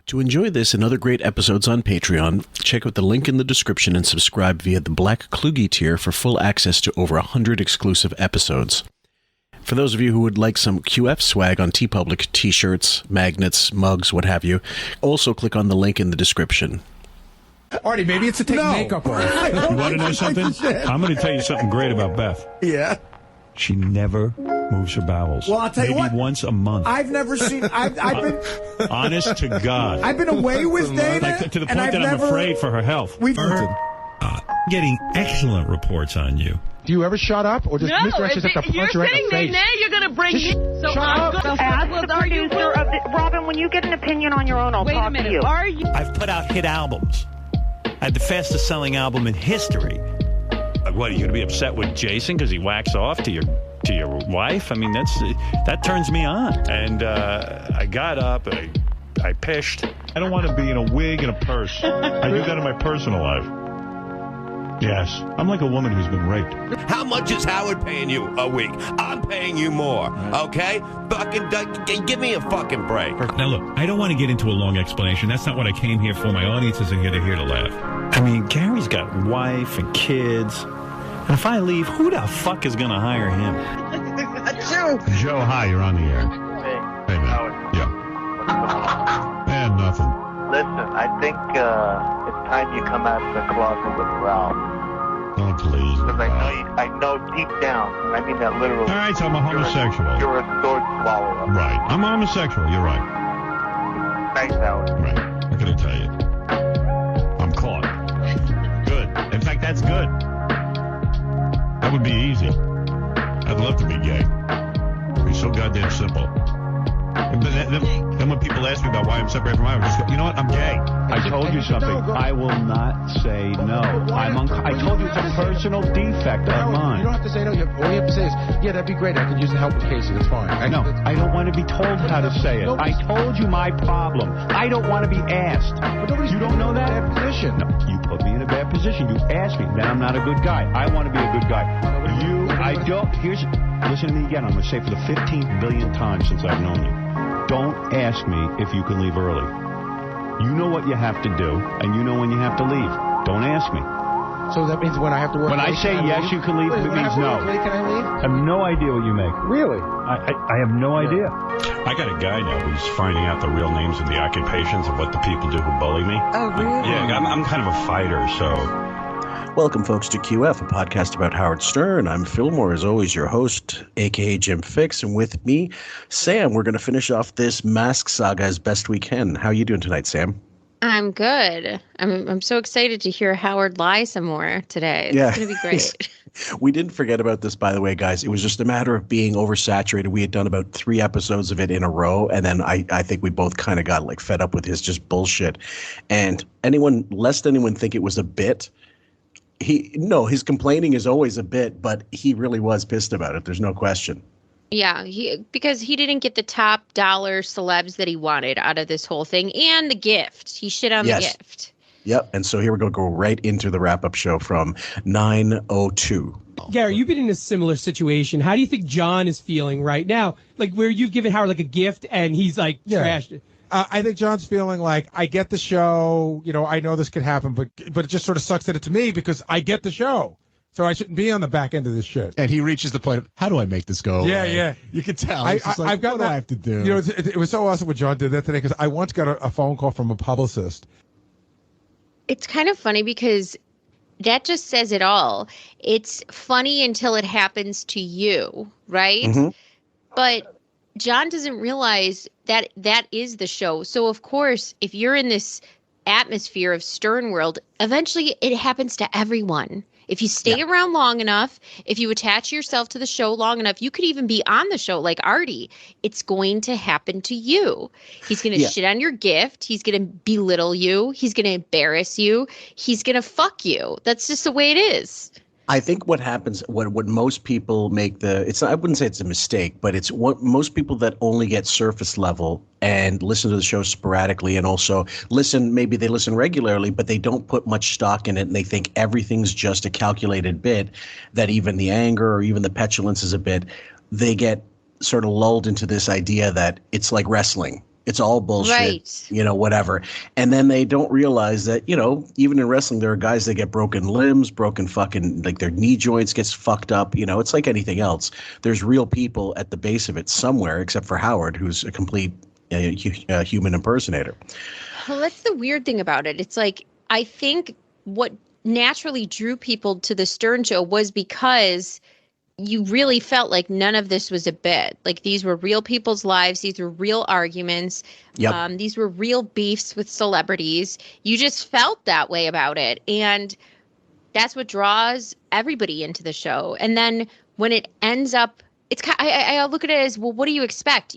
To enjoy this and other great episodes on Patreon, check out the link in the description and subscribe via the Black Kluge tier for full access to over 100 exclusive episodes. For those of you who would like some QF swag on Teepublic, t-shirts, magnets, mugs, what have you, also click on the link in the description. Artie, maybe it's to take makeup off. You want to know something? I'm going to tell you something great about Beth. Yeah. She never moves her bowels. Well, I'll tell you what. Maybe once a month. I've never seen. I've been. Honest to God. I've been away with Dana, like, to the point that I'm afraid for her health. We've getting excellent reports on you. Do you ever shut up, or does Mr. X just have to punch her in the face? Now you're going to bring me. So shut up. As the producer of the, Robin, when you get an opinion on your own, I'll talk to you. Are you? I've put out hit albums. I had the fastest selling album in history. Like, what, are you going to be upset with Jason because he whacks off to your wife? I mean, that turns me on. And I got up, I pished. I don't want to be in a wig and a purse. I do that in my personal life. Yes, I'm like a woman who's been raped. How much is Howard paying you a week? I'm paying you more, okay? Fucking give me a fucking break. Now look, I don't want to get into a long explanation. That's not what I came here for. My audience isn't here to laugh. I mean, Gary's got wife and kids. And if I leave, who the fuck is going to hire him? Joe, hi, you're on the air. Hey, man. Howard. Yeah. Man, nothing. Listen, I think it's time you come out of the closet with Ralph. Oh, please. Because I know deep down, I mean that literally. All right, so I'm a homosexual. You're a sword swallower. Right. I'm a homosexual. You're right. Nice, Howard. Right. What can I tell you? I'm caught. Good. In fact, that's good. That would be easy. I'd love to be gay. It's so goddamn simple. Then when people ask me about why I'm separated from my wife, I just go, you know what? I'm gay. I told you something. I will not say no. I told you it's a personal defect of mine. You don't have to say no. All you have to say is, yeah, that'd be great. I could use the help with Casey. That's fine. No, I don't want to be told how to say it. I told you my problem. I don't want to be asked. But you don't know that? Bad position. No, you put me in a bad position. You asked me. Then I'm not a good guy. I want to be a good guy. Listen to me again. I'm going to say for the 15th billion time since I've known you. Don't ask me if you can leave early. You know what you have to do, and you know when you have to leave. Don't ask me. So that means when I have to work when late, I say yes, you can leave, it means no. Late, can I leave? I have no idea what you make. Really? I have no idea. I got a guy now who's finding out the real names and the occupations of what the people do who bully me. Oh, really? Yeah, I'm kind of a fighter, so... Welcome, folks, to QF, a podcast about Howard Stern. I'm Fillmore, as always, your host, a.k.a. Jim Fix, and with me, Sam. We're going to finish off this Mask Saga as best we can. How are you doing tonight, Sam? I'm good. I'm so excited to hear Howard lie some more today. It's going to be great. We didn't forget about this, by the way, guys. It was just a matter of being oversaturated. We had done about 3 episodes of it in a row, and then I think we both kind of got like fed up with his just bullshit. And lest anyone think it was a bit, his complaining is always a bit, but he really was pissed about it. There's no question. Yeah, because he didn't get the top dollar celebs that he wanted out of this whole thing, and the gift. He shit on the gift. Yep. And so here we're going to go right into the wrap-up show from 9:02. Gary, you've been in a similar situation. How do you think Jon is feeling right now? Like where you've given Howard like a gift and he's like trashed it. I think John's feeling like, I get the show, I know this could happen, but it just sort of sucks that it's me because I get the show. So I shouldn't be on the back end of this shit. And he reaches the point of, how do I make this go away? Yeah. You can tell. I've got what do I have to do? It was so awesome when Jon did that today because I once got a phone call from a publicist. It's kind of funny because that just says it all. It's funny until it happens to you, right? Mm-hmm. But Jon doesn't realize that is the show. So, of course, if you're in this atmosphere of Stern World, eventually it happens to everyone. If you stay around long enough, if you attach yourself to the show long enough, you could even be on the show like Artie. It's going to happen to you. He's going to shit on your gift. He's going to belittle you. He's going to embarrass you. He's going to fuck you. That's just the way it is. I think what happens, what most people make I wouldn't say it's a mistake, but it's what most people that only get surface level and listen to the show sporadically and also maybe they listen regularly, but they don't put much stock in it and they think everything's just a calculated bit, that even the anger or even the petulance is a bit. They get sort of lulled into this idea that it's like wrestling. It's all bullshit, Right. Whatever. And then they don't realize that, even in wrestling, there are guys that get broken limbs, broken fucking, like their knee joints gets fucked up. It's like anything else. There's real people at the base of it somewhere, except for Howard, who's a complete human impersonator. Well, that's the weird thing about it. It's like, I think what naturally drew people to the Stern Show was because you really felt like none of this was a bit. Like, these were real people's lives. These were real arguments. Yep. These were real beefs with celebrities. You just felt that way about it. And that's what draws everybody into the show. And then when it ends up, I look at it as, well, what do you expect?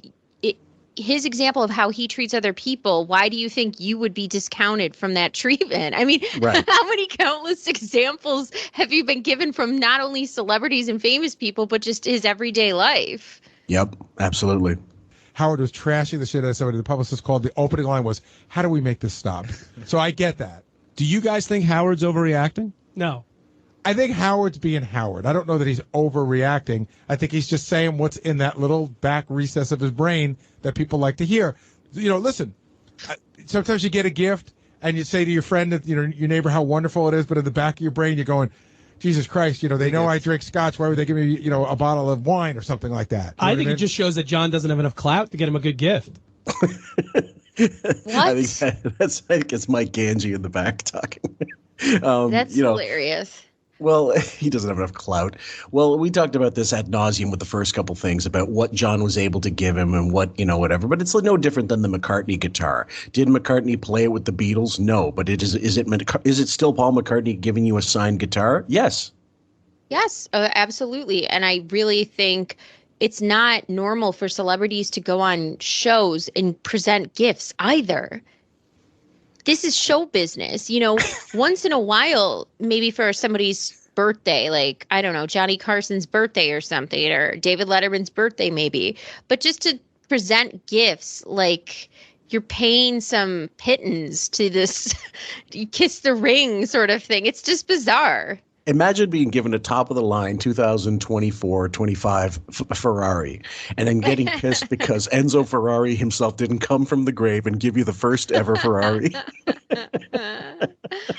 His example of how he treats other people, why do you think you would be discounted from that treatment? I mean, right. How many countless examples have you been given from not only celebrities and famous people, but just his everyday life? Yep, absolutely. Howard was trashing the shit out of somebody. The publicist called. The opening line was, how do we make this stop? So I get that. Do you guys think Howard's overreacting? No. I think Howard's being Howard. I don't know that he's overreacting. I think he's just saying what's in that little back recess of his brain that people like to hear. Listen, sometimes you get a gift and you say to your friend, that your neighbor, how wonderful it is, but in the back of your brain, you're going, Jesus Christ, they know I drink scotch. Why would they give me, a bottle of wine or something like that? I think it just shows that John doesn't have enough clout to get him a good gift. What? I think it's Mike Ganji in the back talking. That's hilarious. Well, he doesn't have enough clout. Well, we talked about this ad nauseum with the first couple things about what John was able to give him and what, whatever. But it's no different than the McCartney guitar. Did McCartney play it with the Beatles? No. But is it still Paul McCartney giving you a signed guitar? Yes. Yes, absolutely. And I really think it's not normal for celebrities to go on shows and present gifts either. This is show business, once in a while, maybe for somebody's birthday, like, I don't know, Johnny Carson's birthday or something, or David Letterman's birthday, maybe. But just to present gifts, like you're paying some pittance to this you kiss the ring sort of thing. It's just bizarre. Imagine being given a top-of-the-line 2024-25 Ferrari and then getting pissed because Enzo Ferrari himself didn't come from the grave and give you the first ever Ferrari.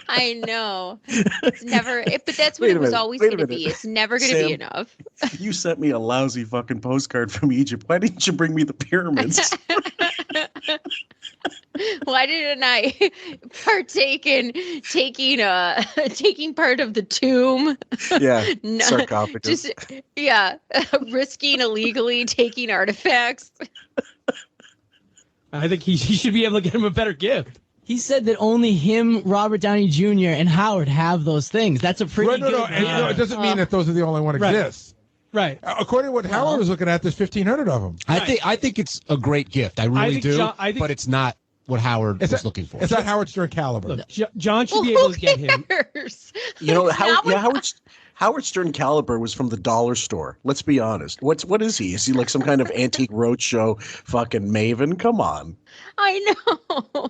I know. It's never, but that's what it was always going to be. It's never going to be enough. You sent me a lousy fucking postcard from Egypt. Why didn't you bring me the pyramids? Why didn't I partake in taking part of the tomb? Yeah, sarcophagus. Risking illegally taking artifacts. I think he should be able to get him a better gift. He said that only him, Robert Downey Jr., and Howard have those things. That's a pretty good... No, it doesn't mean that those are the only one exists. Right. According to what Howard was looking at, there's 1,500 of them. I think it's a great gift. I really do. But it's not what Howard was looking for. It's not Howard Stern caliber. Look, John should be able to get him. Howard Stern caliber was from the dollar store. Let's be honest. What is he? Is he like some kind of antique roadshow fucking maven? Come on. I know.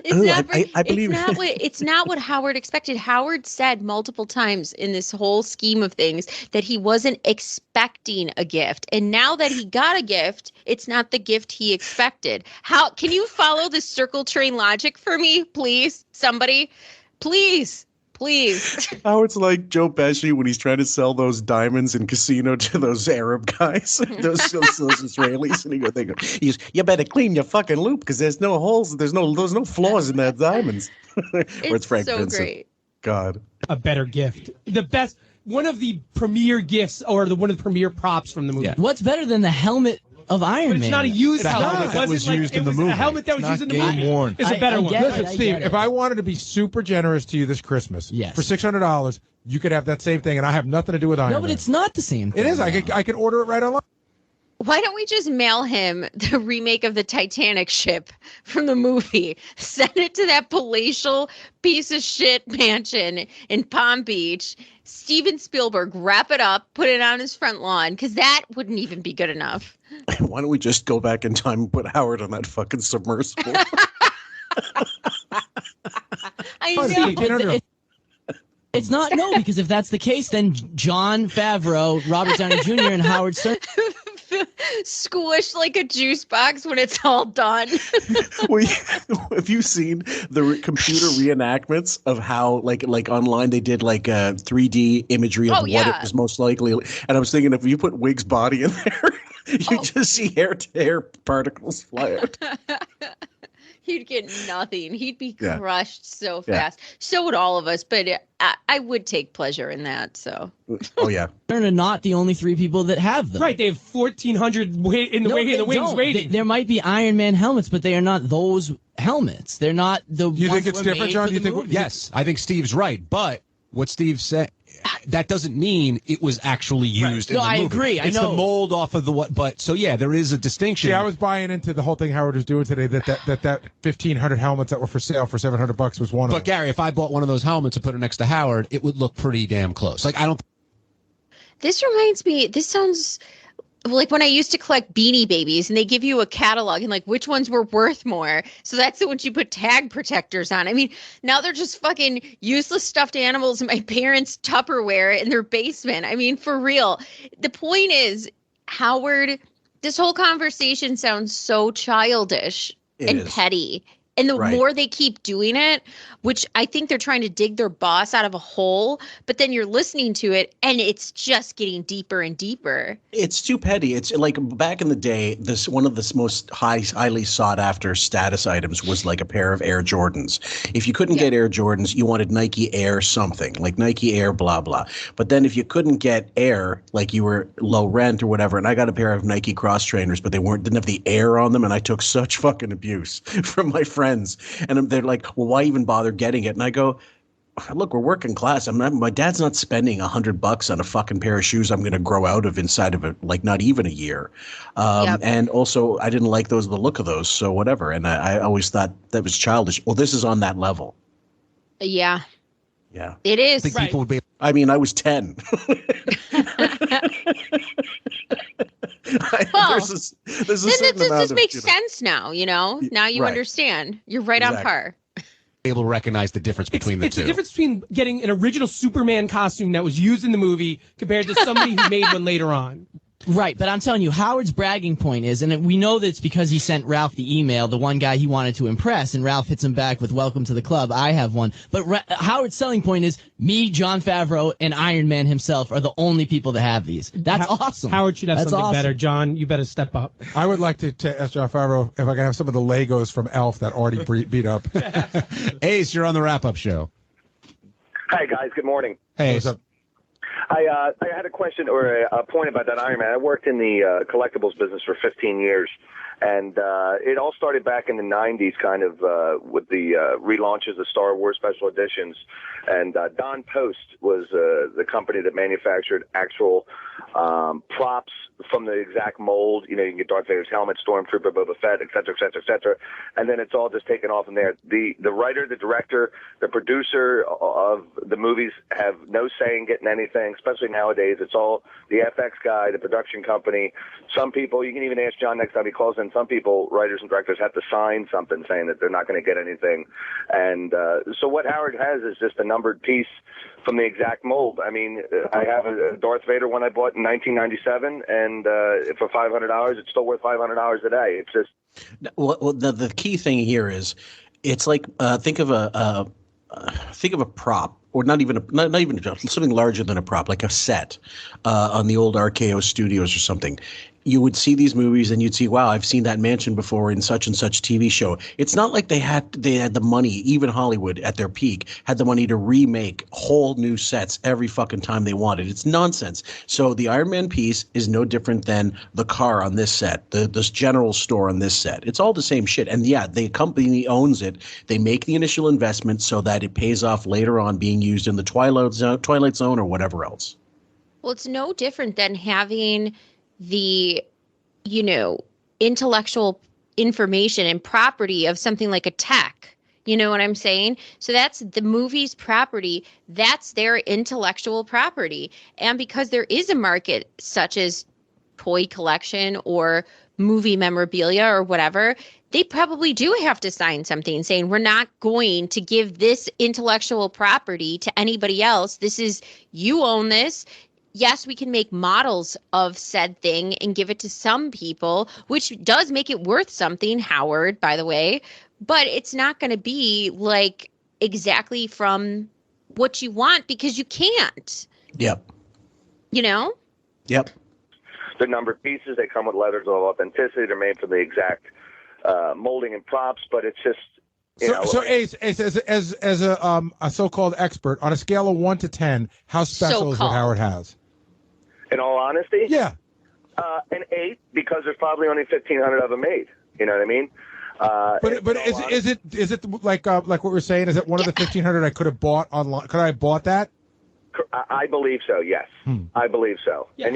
It's not what Howard expected. Howard said multiple times in this whole scheme of things that he wasn't expecting a gift. And now that he got a gift, it's not the gift he expected. How can you follow this circle train logic for me, please? Somebody, please. Howard's like Joe Pesci when he's trying to sell those diamonds in Casino to those Arab guys, those Israelis, and he goes, you better clean your fucking loop because there's no holes, there's no flaws in that diamonds. It's Frank so Vincent. Great. God, a better gift, the best, one of the premier gifts, or one of the premier props from the movie. Yeah. What's better than the helmet of Iron Man? It's not a used helmet that was used in the movie. A helmet that was used in the movie. Worn. It's a better one. Listen, Steve, if I wanted to be super generous to you this Christmas, for $600, you could have that same thing, and I have nothing to do with Iron Man. No, but it's not the same thing. It is. I can order it right online. Why don't we just mail him the remake of the Titanic ship from the movie? Send it to that palatial piece of shit mansion in Palm Beach. Steven Spielberg, wrap it up, put it on his front lawn, because that wouldn't even be good enough. Why don't we just go back in time and put Howard on that fucking submersible? I know. It's not, because if that's the case, then Jon Favreau, Robert Downey Jr., and Howard Stern. squish like a juice box when it's all done. Have you seen the computer reenactments of how like online they did like a 3D imagery of what it was most likely? And I was thinking if you put Wig's body in there, you just see hair particles fly out. He'd get nothing. He'd be crushed so fast. So would all of us, but I would take pleasure in that. So. Oh yeah. They're not the only 3 people that have them. Right, they have 1,400 in the wings waiting. There might be Iron Man helmets, but they are not those helmets. They're not the. You think it's different, John? You think? Yes, I think Steve's right, but what Steve said. That doesn't mean it was actually used in the movie. I agree. It's the mold off of the what, but so yeah, there is a distinction. Yeah, I was buying into the whole thing Howard was doing today. That 1,500 helmets that were for sale for $700 was one of them. But Gary, if I bought one of those helmets and put it next to Howard, it would look pretty damn close. Like I don't. This reminds me. This sounds like when I used to collect Beanie Babies, and they give you a catalog and like which ones were worth more. So that's the ones you put tag protectors on. I mean, now they're just fucking useless stuffed animals in my parents' Tupperware in their basement. I mean, for real. The point is, Howard, this whole conversation sounds so childish and petty. And the more they keep doing it, which I think they're trying to dig their boss out of a hole, but then you're listening to it and it's just getting deeper and deeper. It's too petty. It's like back in the day, this one of the most highly sought after status items was like a pair of Air Jordans. If you couldn't get Air Jordans, you wanted Nike Air something, like Nike Air blah blah. But then if you couldn't get Air, like you were low rent or whatever, and I got a pair of Nike Cross Trainers, but they didn't have the Air on them, and I took such fucking abuse from my friends. And they're like, well, why even bother getting it? And I go, look, we're working class. My dad's not spending $100 on a fucking pair of shoes I'm going to grow out of inside of it, like not even a year. And also, I didn't like the look of those, so whatever. And I always thought that was childish. Well, this is on that level. Yeah. Yeah. It is. I think people would be. I mean, I was 10. There's a certain amount this of, makes sense now, Now you understand. You're right on par. Able to recognize the difference between the two. It's the difference between getting an original Superman costume that was used in the movie compared to somebody who made one later on. Right, but I'm telling you, Howard's bragging point is, and we know that it's because he sent Ralph the email, the one guy he wanted to impress, and Ralph hits him back with "Welcome to the club. I have one." But Howard's selling point is, me, Jon Favreau, and Iron Man himself are the only people that have these. That's awesome. Howard should have something better. John, you better step up. I would like to ask Jon Favreau if I can have some of the Legos from Elf that already beat up. Ace, you're on the wrap-up show. Hi, guys. Good morning. Hey, what's up? I had a question or a point about that Iron Man. I worked in the collectibles business for 15 years, and it all started back in the 90s, kind of with the relaunches of Star Wars special editions. And Don Post was the company that manufactured actual props from the exact mold. You can get Darth Vader's helmet, Stormtrooper, Boba Fett, et cetera, et cetera, et cetera. And then it's all just taken off from there. The writer, the director, the producer of the movies have no say in getting anything, especially nowadays. It's all the FX guy, the production company. Some people, you can even ask John next time he calls in, some people, writers and directors, have to sign something saying that they're not going to get anything. And so what Howard has is just a numbered piece from the exact mold. I mean, I have a Darth Vader one I bought in 1997, and for $500, it's still worth $500 today. It's just well, the key thing here is, it's like think of a prop, or not even something larger than a prop, like a set on the old RKO studios or something. You would see these movies and you'd see, wow, I've seen that mansion before in such and such TV show. It's not like they had the money, even Hollywood at their peak had the money to remake whole new sets every fucking time they wanted. It's nonsense. So the Iron Man piece is no different than the car on this set, this general store on this set. It's all the same shit. And yeah, the company owns it. They make the initial investment so that it pays off later on being used in the Twilight Zone or whatever else. Well, it's no different than having the, intellectual information and property of something like a tech. You know what I'm saying? So that's the movie's property. That's their intellectual property. And because there is a market such as toy collection or movie memorabilia or whatever, they probably do have to sign something saying, we're not going to give this intellectual property to anybody else. This is, you own this. yes, we can make models of said thing and give it to some people, which does make it worth something, Howard, by the way, but it's not going to be like exactly from what you want because you can't. Yep. You know? Yep. The numbered pieces, they come with letters of authenticity. They're made from the exact molding and props, but it's just, So Ace, as a so-called expert, on a scale of 1 to 10, how special is what Howard has? In all honesty? Yeah. An 8, because there's probably only 1,500 of them made. You know what I mean? But is it like what we're saying? Is it one of the 1,500 I could have bought online? Could I have bought that? I believe so. Yes, I believe so. Yeah, And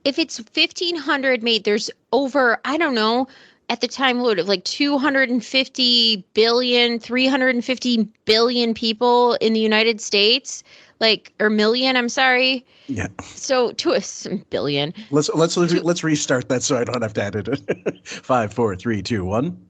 if it's 1,500 made, there's over, I don't know, at the time, like 250 billion, 350 billion people in the United States, or million, I'm sorry. Yeah. So to a billion. Let's restart that so I don't have to edit it. 5, 4, 3, 2, 1.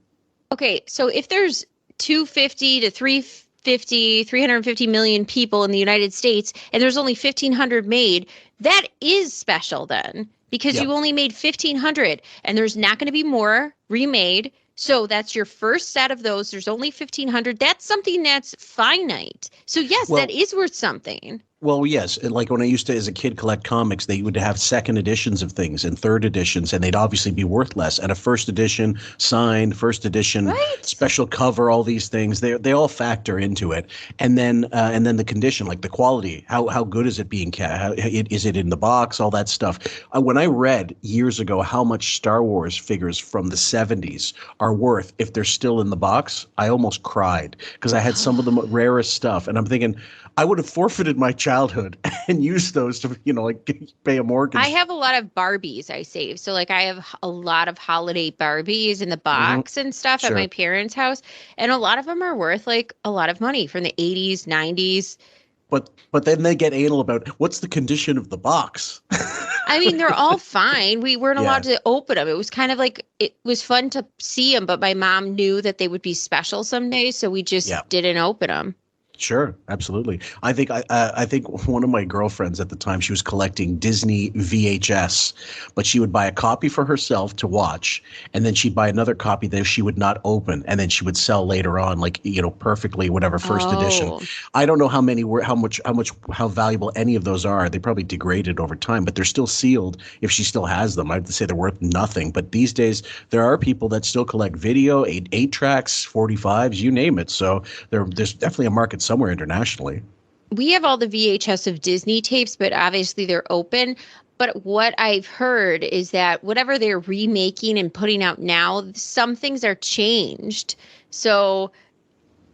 Okay, so if there's 250 to 350 million people in the United States, and there's only 1,500 made, that is special then, because you only made 1,500, and there's not going to be more remade. So that's your first set of those. There's only 1,500. That's something that's finite. So yes, that is worth something. Well, yes. Like when I used to, as a kid, collect comics, they would have second editions of things and third editions, and they'd obviously be worth less. And a first edition, signed, first edition, special cover, all these things, they all factor into it. And then the condition, like the quality, how good is it being kept? Is it in the box? All that stuff. When I read years ago how much Star Wars figures from the 70s are worth if they're still in the box, I almost cried because I had some of the rarest stuff, and I'm thinking, I would have forfeited my childhood and used those to, pay a mortgage. I have a lot of Barbies I save. So I have a lot of holiday Barbies in the box and stuff at my parents' house. And a lot of them are worth a lot of money from the 80s, 90s. But then they get anal about what's the condition of the box. I mean, they're all fine. We weren't allowed to open them. It was kind of it was fun to see them, but my mom knew that they would be special someday. So we just didn't open them. Sure, absolutely. I think one of my girlfriends at the time, she was collecting Disney VHS, but she would buy a copy for herself to watch, and then she'd buy another copy that she would not open, and then she would sell later on, perfectly, whatever, first edition. I don't know how many were, how valuable any of those are. They probably degraded over time, but they're still sealed if she still has them. I have to say they're worth nothing. But these days, there are people that still collect video, 8 tracks, 45s, you name it. So there's definitely a market somewhere internationally. We have all the VHS of Disney tapes, but obviously they're open. But what I've heard is that whatever they're remaking and putting out now, some things are changed. So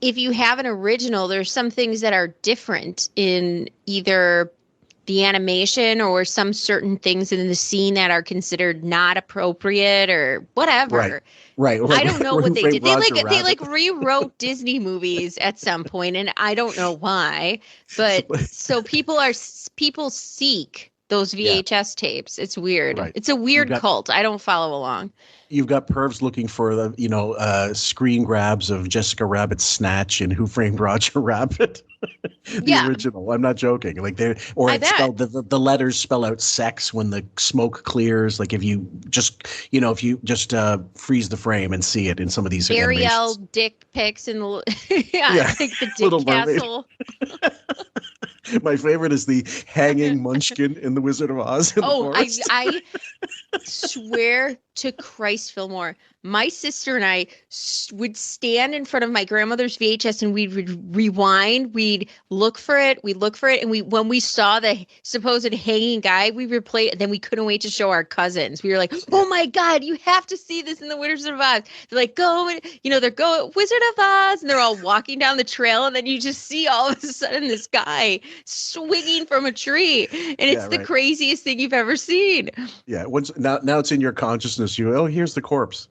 if you have an original, there's some things that are different in either the animation or some certain things in the scene that are considered not appropriate or whatever. Right. I don't know what they did. They rewrote Disney movies at some point, and I don't know why. But so people seek those VHS tapes. It's weird. Right. It's a weird cult. I don't follow along. You've got pervs looking for the screen grabs of Jessica Rabbit's Snatch and Who Framed Roger Rabbit. The original. I'm not joking. The letters spell out sex when the smoke clears. Like if you just freeze the frame and see it in some of these Ariel dick pics in the I think the Dick Castle. My favorite is the hanging munchkin in The Wizard of Oz. I swear to Christ, Fillmore, my sister and I would stand in front of my grandmother's VHS and we'd rewind. We'd look for it. And when we saw the supposed hanging guy, we would play it. Then we couldn't wait to show our cousins. We were like, oh my God, you have to see this in The Wizard of Oz. They're like, they're going Wizard of Oz. And they're all walking down the trail. And then you just see all of a sudden this guy swinging from a tree. And it's the craziest thing you've ever seen. Yeah. Now it's in your consciousness. Here's the corpse.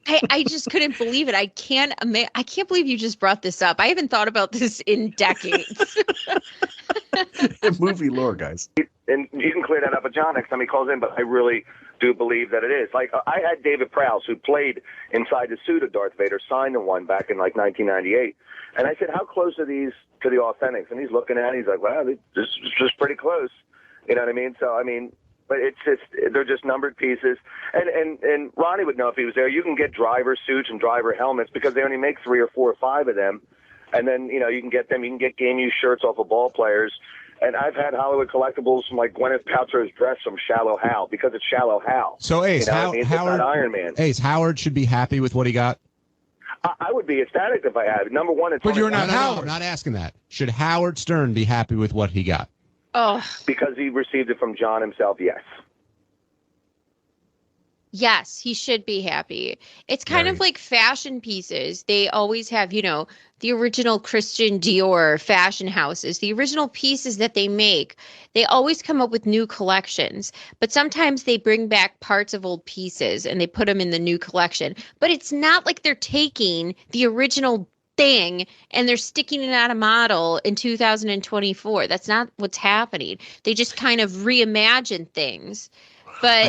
I just couldn't believe it. I can't believe you just brought this up. I haven't thought about this in decades. Movie lore, guys. And you can clear that up with John next time he calls in, but I really to believe that it is. Like, I had David Prowse, who played inside the suit of Darth Vader, signed the one back in like 1998. And I said, how close are these to the authentics? And he's looking at it, he's like, wow, this is just pretty close. You know what I mean? So, I mean, but it's just, they're just numbered pieces. And Ronnie would know if he was there. You can get driver suits and driver helmets because they only make 3 or 4 or 5 of them. And then, you know, you can get them. You can get game use shirts off of ball players. And I've had Hollywood collectibles like Gwyneth Paltrow's dress from Shallow Hal because it's Shallow Hal. So, Ace, you know Howard, it's not Iron Man. Ace, Howard should be happy with what he got. I would be ecstatic if I had it. Number one, it's but you're not Howard. I'm not asking that. Should Howard Stern be happy with what he got? Oh, because he received it from John himself. Yes. Yes, he should be happy. It's kind of like fashion pieces. They always have, you know, the original Christian Dior fashion houses, the original pieces that they make. They always come up with new collections, but sometimes they bring back parts of old pieces and they put them in the new collection. But it's not like they're taking the original thing and they're sticking it on a model in 2024. That's not what's happening. They just kind of reimagine things. But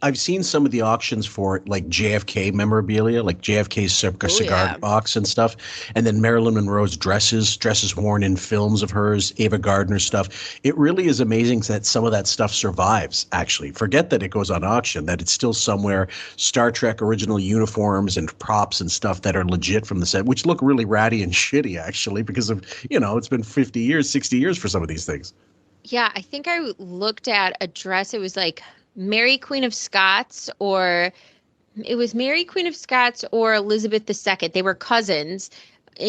I've seen some of the auctions for like JFK memorabilia, like JFK's cigar box and stuff, and then Marilyn Monroe's dresses worn in films of hers, Ava Gardner stuff. It really is amazing that some of that stuff survives, actually. Forget that it goes on auction, that it's still somewhere. Star Trek original uniforms and props and stuff that are legit from the set, which look really ratty and shitty, actually, because of, you know, it's been 50 years, 60 years for some of these things. Yeah, I think I looked at a dress. It was like Mary Queen of Scots, or it was Mary Queen of Scots or Elizabeth II. They were cousins.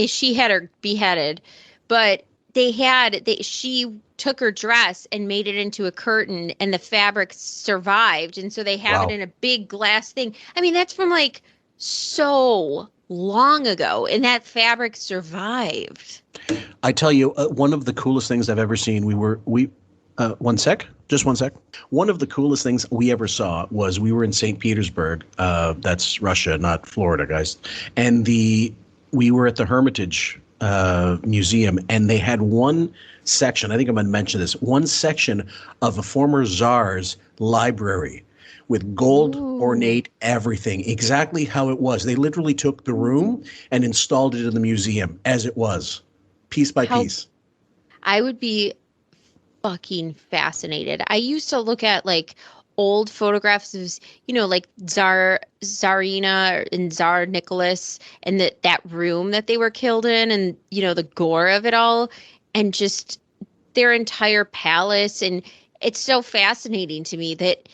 She had her beheaded, but she took her dress and made it into a curtain, and the fabric survived. And so they have it in a big glass thing. I mean, that's from like so long ago, and that fabric survived. I tell you, one of the coolest things I've ever seen, one sec. Just one sec. One of the coolest things we ever saw was we were in St. Petersburg. That's Russia, not Florida, guys. And we were at the Hermitage Museum, and they had one section. I think I'm going to mention this. One section of a former czar's library with gold ornate everything, exactly how it was. They literally took the room and installed it in the museum as it was, piece by piece. I would be fucking fascinated. I used to look at like old photographs of, you know, like Tsarina and Tsar Nicholas and that room that they were killed in, and, you know, the gore of it all, and just their entire palace. And it's so fascinating to me that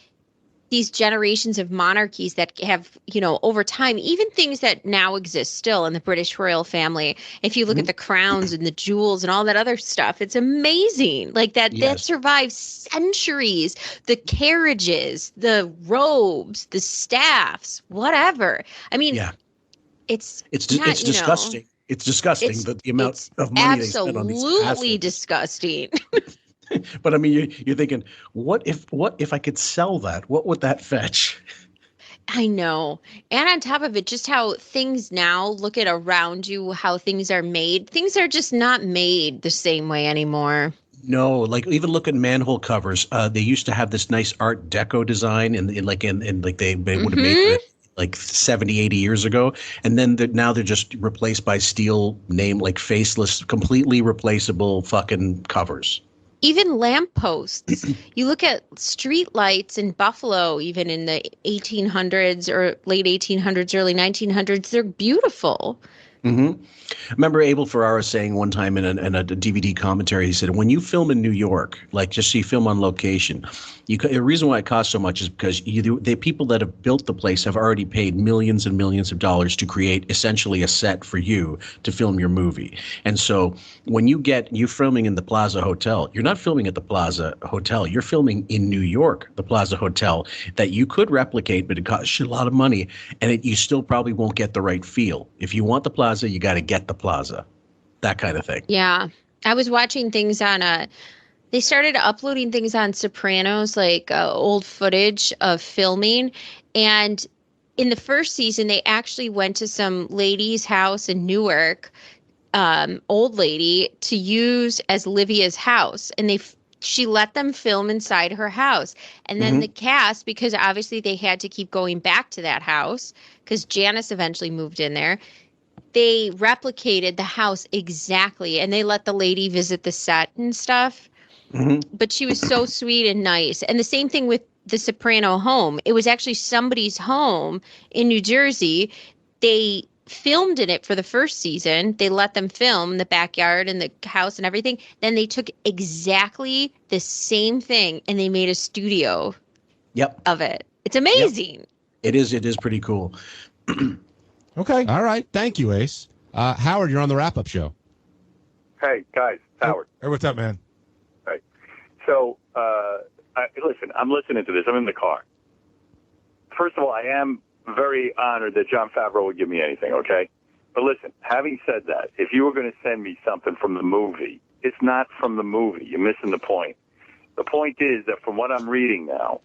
these generations of monarchies that have, you know, over time, even things that now exist still in the British royal family. If you look at the crowns and the jewels and all that other stuff, it's amazing. Like that survives centuries. The carriages, the robes, the staffs, whatever. I mean, it's disgusting. It's disgusting the amount of money they spend on these assholes. Absolutely disgusting. But I mean, you're thinking, what if I could sell that? What would that fetch? I know. And on top of it, just how things now, look at around you, how things are made. Things are just not made the same way anymore. No, like even look at manhole covers. They used to have this nice Art Deco design, and they would have made it like 70, 80 years ago. And then now they're just replaced by steel name, like faceless, completely replaceable fucking covers. Even lampposts. You look at street lights in Buffalo, even in the 1800s or late 1800s, early 1900s, they're beautiful. Mm-hmm. I remember Abel Ferrara saying one time in a DVD commentary, he said, when you film in New York, like just so you film on location, the reason why it costs so much is because the people that have built the place have already paid millions and millions of dollars to create essentially a set for you to film your movie. And so when you're filming in the Plaza Hotel, you're not filming at the Plaza Hotel. You're filming in New York, the Plaza Hotel, that you could replicate, but it costs you a lot of money, and you still probably won't get the right feel. If you want the Plaza, you got to get the Plaza, that kind of thing. Yeah. I was watching things on they started uploading things on Sopranos, like old footage of filming. And in the first season, they actually went to some lady's house in Newark, old lady, to use as Livia's house. And she let them film inside her house. And then the cast, because obviously they had to keep going back to that house because Janice eventually moved in there, they replicated the house exactly. And they let the lady visit the set and stuff. But she was so sweet and nice. And the same thing with the Soprano home. It was actually somebody's home in New Jersey. They filmed in it for the first season. They let them film the backyard and the house and everything. Then they took exactly the same thing and they made a studio of it. It's amazing. It is pretty cool. Okay. All right. Thank you, Ace. Howard, you're on the wrap-up show. Hey, guys. Howard. Hey, what's up, man? Hey. So, listen, I'm listening to this. I'm in the car. First of all, I am very honored that Jon Favreau would give me anything, okay? But listen, having said that, if you were going to send me something from the movie, it's not from the movie. You're missing the point. The point is that from what I'm reading now,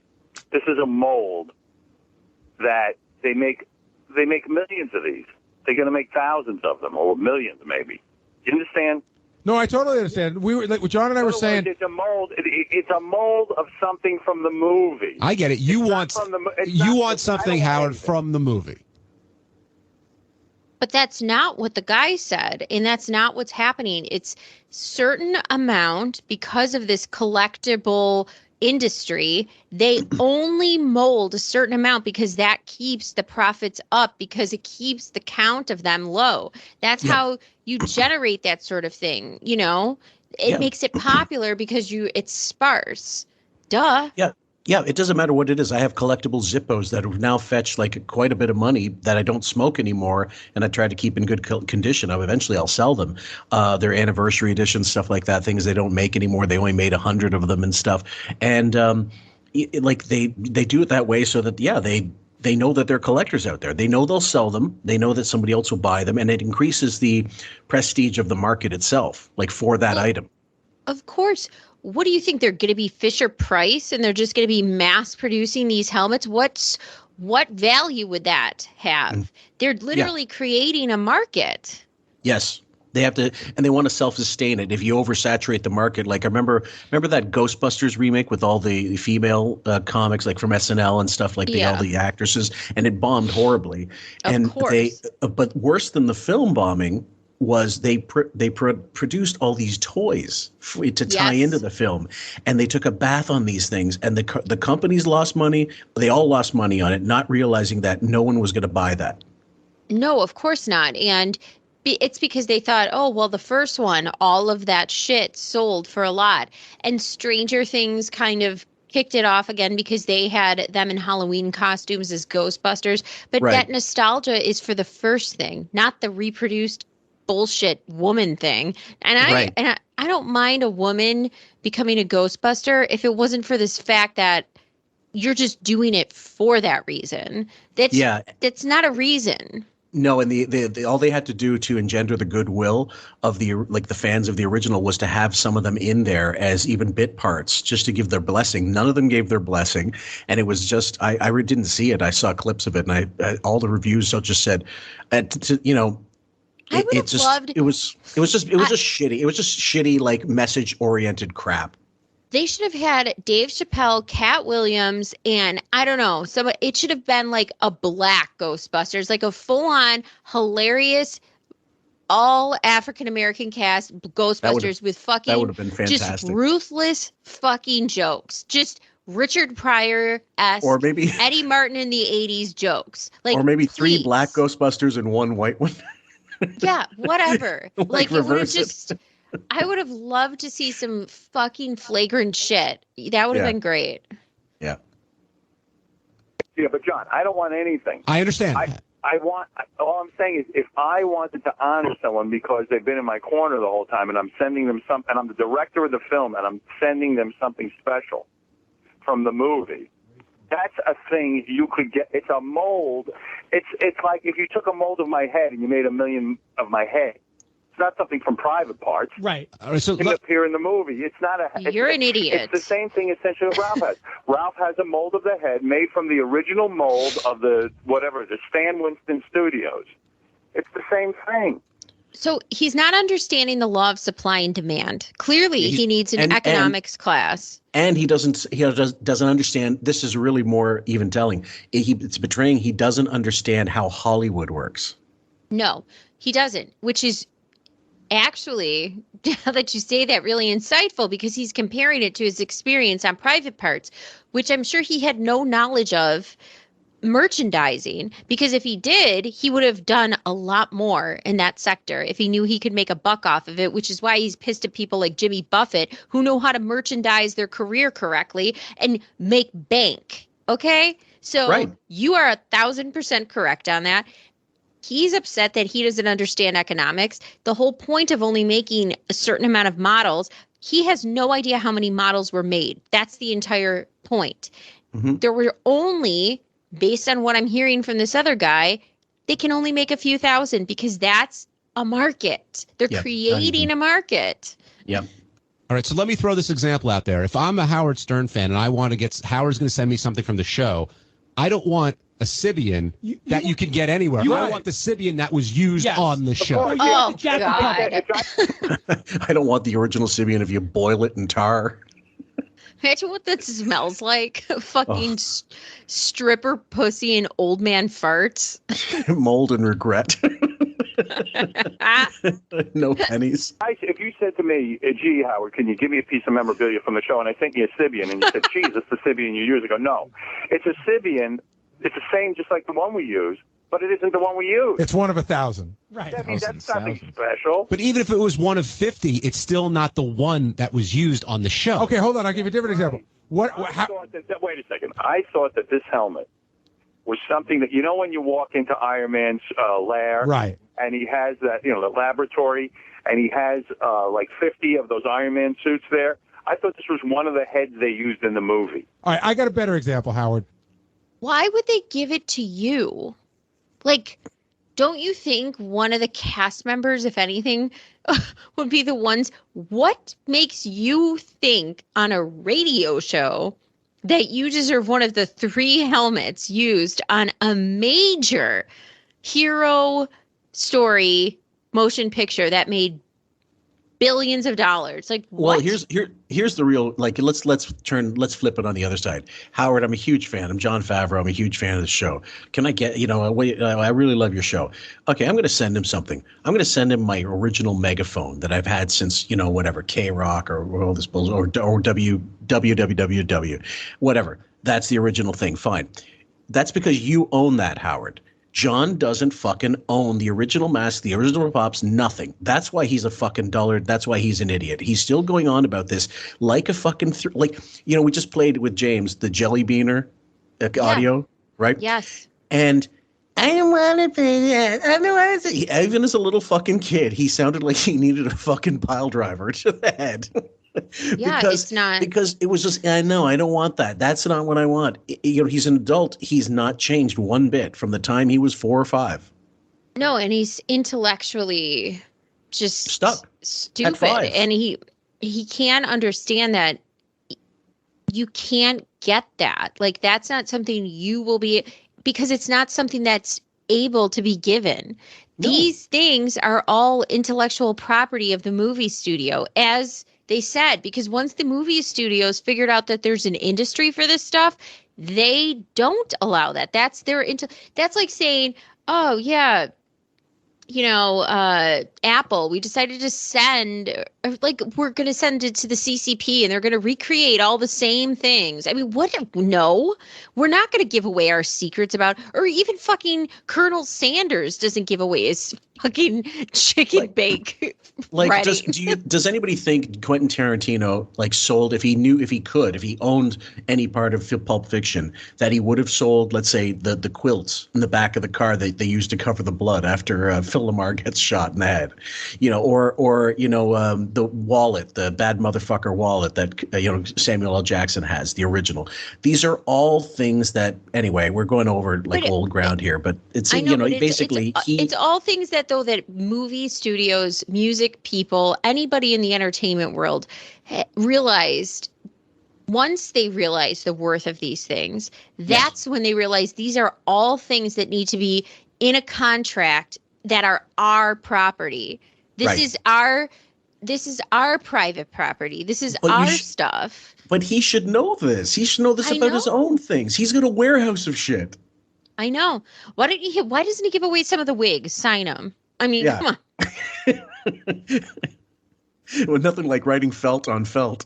this is a mold that they make millions of these. They're going to make thousands of them, or millions maybe. You understand? No, I totally understand. We were like John and I were saying it's a mold. It's a mold of something from the movie. I get it. You want something, Howard, from the movie. But that's not what the guy said, and that's not what's happening. It's certain amount because of this collectible industry. They only mold a certain amount because that keeps the profits up, because it keeps the count of them low. That's how you generate that sort of thing. You know, it makes it popular because it's sparse. Duh. Yeah, it doesn't matter what it is. I have collectible Zippos that have now fetched like quite a bit of money that I don't smoke anymore, and I try to keep in good condition. Eventually, I'll sell them. They're anniversary editions, stuff like that, things they don't make anymore. They only made 100 of them and stuff. And like they do it that way so that, they know that there are collectors out there. They know they'll sell them. They know that somebody else will buy them, and it increases the prestige of the market itself, like for that item. Of course. What do you think? They're going to be Fisher Price and they're just going to be mass producing these helmets? What value would that have? They're literally creating a market. Yes. They have to, and they want to self-sustain it. If you oversaturate the market, like I remember that Ghostbusters remake with all the female comics, like from SNL and stuff, like all the actresses, and it bombed horribly. Of course. But worse than the film bombing was they produced all these toys to tie into the film, and they took a bath on these things, and the companies lost money. They all lost money on it, not realizing that no one was going to buy that. No, of course not. And it's because they thought, oh, well, the first one, all of that shit sold for a lot. And Stranger Things kind of kicked it off again because they had them in Halloween costumes as Ghostbusters. But that nostalgia is for the first thing, not the reproduced bullshit woman thing. And I don't mind a woman becoming a Ghostbuster if it wasn't for this fact that you're just doing it for that reason. That's not a reason. No, and the all they had to do to engender the goodwill of the fans of the original was to have some of them in there as even bit parts, just to give their blessing. None of them gave their blessing, and it was just I didn't see it. I saw clips of it, and I all the reviews just said, I would have loved. It was just shitty. It was just shitty, like message oriented crap. They should have had Dave Chappelle, Cat Williams, and I don't know. It should have been like a black Ghostbusters, like a full on hilarious, all African American cast Ghostbusters with fucking that would have been fantastic. Just ruthless fucking jokes. Just Richard Pryor-esque, or maybe Eddie Martin in the '80s jokes. Or maybe 3 black Ghostbusters and 1 white one. Yeah, whatever. like it would have just. It. I would have loved to see some fucking flagrant shit. That would have been great. Yeah. Yeah, but John, I don't want anything. I understand. All I'm saying is, if I wanted to honor someone because they've been in my corner the whole time, and I'm sending them and I'm the director of the film, and I'm sending them something special from the movie. That's a thing you could get. It's a mold. It's like if you took a mold of my head and you made a million of my head. It's not something from Private Parts. Right. So it appear in the movie. It's not a. You're an idiot. It's the same thing essentially that Ralph has. Ralph has a mold of the head made from the original mold of the Stan Winston Studios. It's the same thing. So he's not understanding the law of supply and demand. Clearly, he needs an economics class. And he doesn't understand. This is really more even telling. It's betraying. He doesn't understand how Hollywood works. No, he doesn't, which is actually, now that you say that, really insightful, because he's comparing it to his experience on Private Parts, which I'm sure he had no knowledge of merchandising, because if he did, he would have done a lot more in that sector if he knew he could make a buck off of it, which is why he's pissed at people like Jimmy Buffett who know how to merchandise their career correctly and make bank. Okay? So You are 1,000% correct on that. He's upset that he doesn't understand economics. The whole point of only making a certain amount of models, he has no idea how many models were made. That's the entire point. Mm-hmm. There were only, based on what I'm hearing from this other guy, they can only make a few thousand because that's a market. They're creating a market. Yeah. All right, so let me throw this example out there. If I'm a Howard Stern fan and I want to get, Howard's going to send me something from the show, I don't want a Sybian that you can get anywhere. I want the Sybian that was used on the show. Oh, God. I don't want the original Sybian if you boil it in tar. Imagine what that smells like. Fucking stripper pussy and old man farts. Mold and regret. No pennies. If you said to me, gee, Howard, can you give me a piece of memorabilia from the show? And I think you're a Sybian. And you said, geez, it's the Sybian you used. I go, no. It's a Sybian. It's the same just like the one we use, but it isn't the one we use. It's one of 1,000. Right. I mean, that's nothing special. But even if it was one of 50, it's still not the one that was used on the show. Okay, hold on. I'll give you a different example. Wait a second. I thought that this helmet was something that, you know, when you walk into Iron Man's lair, right? And he has that, you know, the laboratory, and he has like 50 of those Iron Man suits there. I thought this was one of the heads they used in the movie. All right, I got a better example, Howard. Why would they give it to you? Like, don't you think one of the cast members, if anything, would be the ones? What makes you think on a radio show that you deserve one of the 3 helmets used on a major hero story motion picture that made billions of dollars? Like, what? Well, here's the real, like, let's flip it on the other side. Howard, I'm a huge fan. I'm Jon Favreau. I'm a huge fan of the show. Can I get, I really love your show. Okay, I'm going to send him something. I'm going to send him my original megaphone that I've had since, whatever, K-Rock or all this bullshit, or www, whatever. That's the original thing. Fine. That's because you own that, Howard. John doesn't fucking own the original mask, the original pops, nothing. That's why he's a fucking dullard. That's why he's an idiot. He's still going on about this like a fucking we just played with James the Jelly Beaner audio, right? Yes. And I don't want to play that. I don't want to. Even as a little fucking kid, he sounded like he needed a fucking pile driver to the head. Yeah, it's not, because it was just, I know, I don't want that. That's not what I want. He's an adult. He's not changed one bit from the time he was 4 or 5. No, and he's intellectually just stupid, and he can't understand that you can't get that. Like, that's not something you will be, because it's not something that's able to be given. No. These things are all intellectual property of the movie studio, as they said, because once the movie studios figured out that there's an industry for this stuff, they don't allow that. That's that's like saying, oh yeah, Apple, we decided to send, we're going to send it to the CCP and they're going to recreate all the same things. I mean, no, we're not going to give away our secrets about, or even fucking Colonel Sanders doesn't give away his fucking chicken bake. Does anybody think Quentin Tarantino sold, if he owned any part of Pulp Fiction, that he would have sold, let's say, the quilts in the back of the car that they used to cover the blood after Phil Lamar gets shot in the head, or the wallet, the bad motherfucker wallet that Samuel L. Jackson has, the original. These are all things that, anyway, we're going over old ground here, but it's it's all things that movie studios, music people, anybody in the entertainment world realized. Once they realize the worth of these things, that's when they realize these are all things that need to be in a contract that are our property. This Right. is our private property. This is But you our sh- stuff. But he should know this. He should know this I about his know. own things. He's got a warehouse of shit. I know. Why doesn't he give away some of the wigs? Sign them. I mean, Yeah. come on. Well, nothing like writing felt on felt.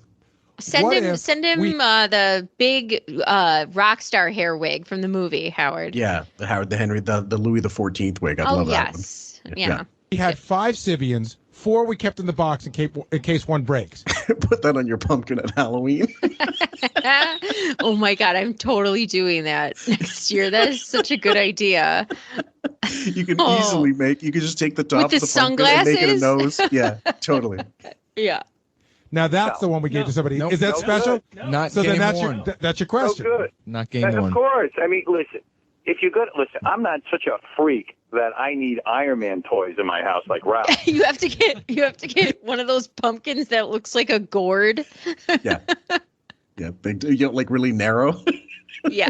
Send him the big rock star hair wig from the movie, Howard. Yeah, the Louis XIV wig. I love that one. Yes. Yeah. He had 5 Sibians. 4 we kept in the box in case one breaks. Put that on your pumpkin at Halloween. Oh my God, I'm totally doing that next year. That is such a good idea. You can easily you can just take the top With of the the pumpkin and make it a sunglasses? nose. Yeah, totally. Yeah. Now that's the one we gave to somebody. Nope. Is that No special? good. Not so then game that's worn. that's your question. So good. Not game And one. of course. I mean, listen. If you go, listen, I'm not such a freak that I need Iron Man toys in my house like Ralph. You have to get one of those pumpkins that looks like a gourd. Yeah, big. Like really narrow. Yeah.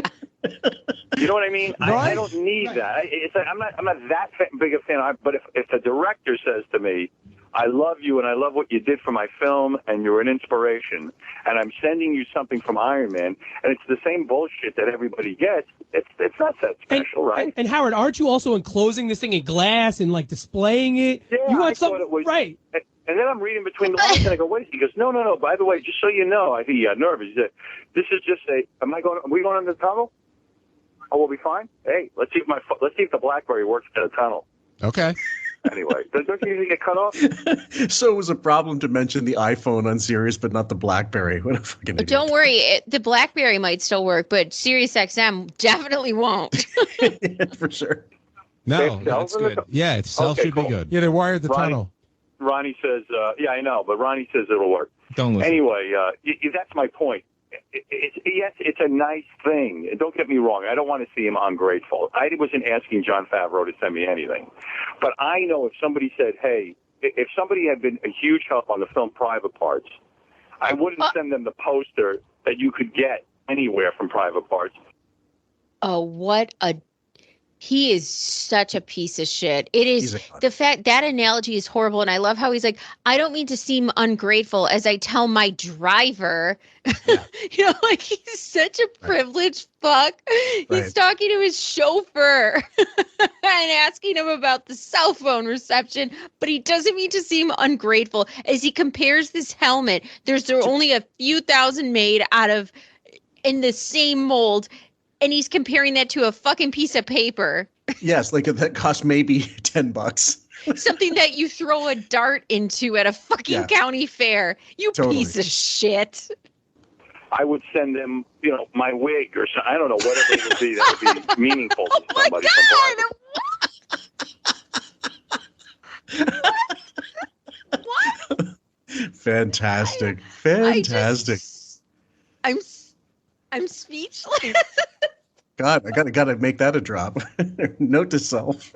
You know what I mean? I don't need that. It's like, I'm not that big a fan. But if the director says to me, "I love you and I love what you did for my film and you're an inspiration, and I'm sending you something from Iron Man," and it's the same bullshit that everybody gets, it's not that special, right? And Howard, aren't you also enclosing this thing in glass and like displaying it? Yeah, you I want thought something it was right? And then I'm reading between the lines, and I go, "Wait." He goes, "No. By the way, just so you know," I think he got nervous. He said, "This is just a. Are we going in the tunnel? Oh, we'll be fine. Hey, let's see if the BlackBerry works in the tunnel." Okay. Anyway, don't you usually get cut off? So it was a problem to mention the iPhone on Sirius, but not the BlackBerry. What a fucking idiot. Don't worry, the BlackBerry might still work, but SiriusXM definitely won't. For sure. No, that's good. Yeah, itself should be good. Yeah, they wired the tunnel. Ronnie says, "Yeah, I know," but Ronnie says it'll work. Don't listen. Anyway, that's my point. Yes, it's a nice thing. Don't get me wrong. I don't want to see him ungrateful. I wasn't asking Jon Favreau to send me anything. But I know if somebody said, hey, if somebody had been a huge help on the film Private Parts, I wouldn't send them the poster that you could get anywhere from Private Parts. Oh, he is such a piece of shit. It is the fact that analogy is horrible. And I love how he's like, I don't mean to seem ungrateful as I tell my driver, like he's such a privileged fuck. He's talking to his chauffeur and asking him about the cell phone reception, but he doesn't mean to seem ungrateful as he compares this helmet. There are only a few thousand made in the same mold. And he's comparing that to a fucking piece of paper. Yes, like that cost maybe $10. Something that you throw a dart into at a fucking county fair. You piece of shit. I would send them, my wig or something. I don't know, whatever it would be that would be meaningful to somebody. What? Fantastic. I'm speechless. God, I gotta make that a drop. Note to self.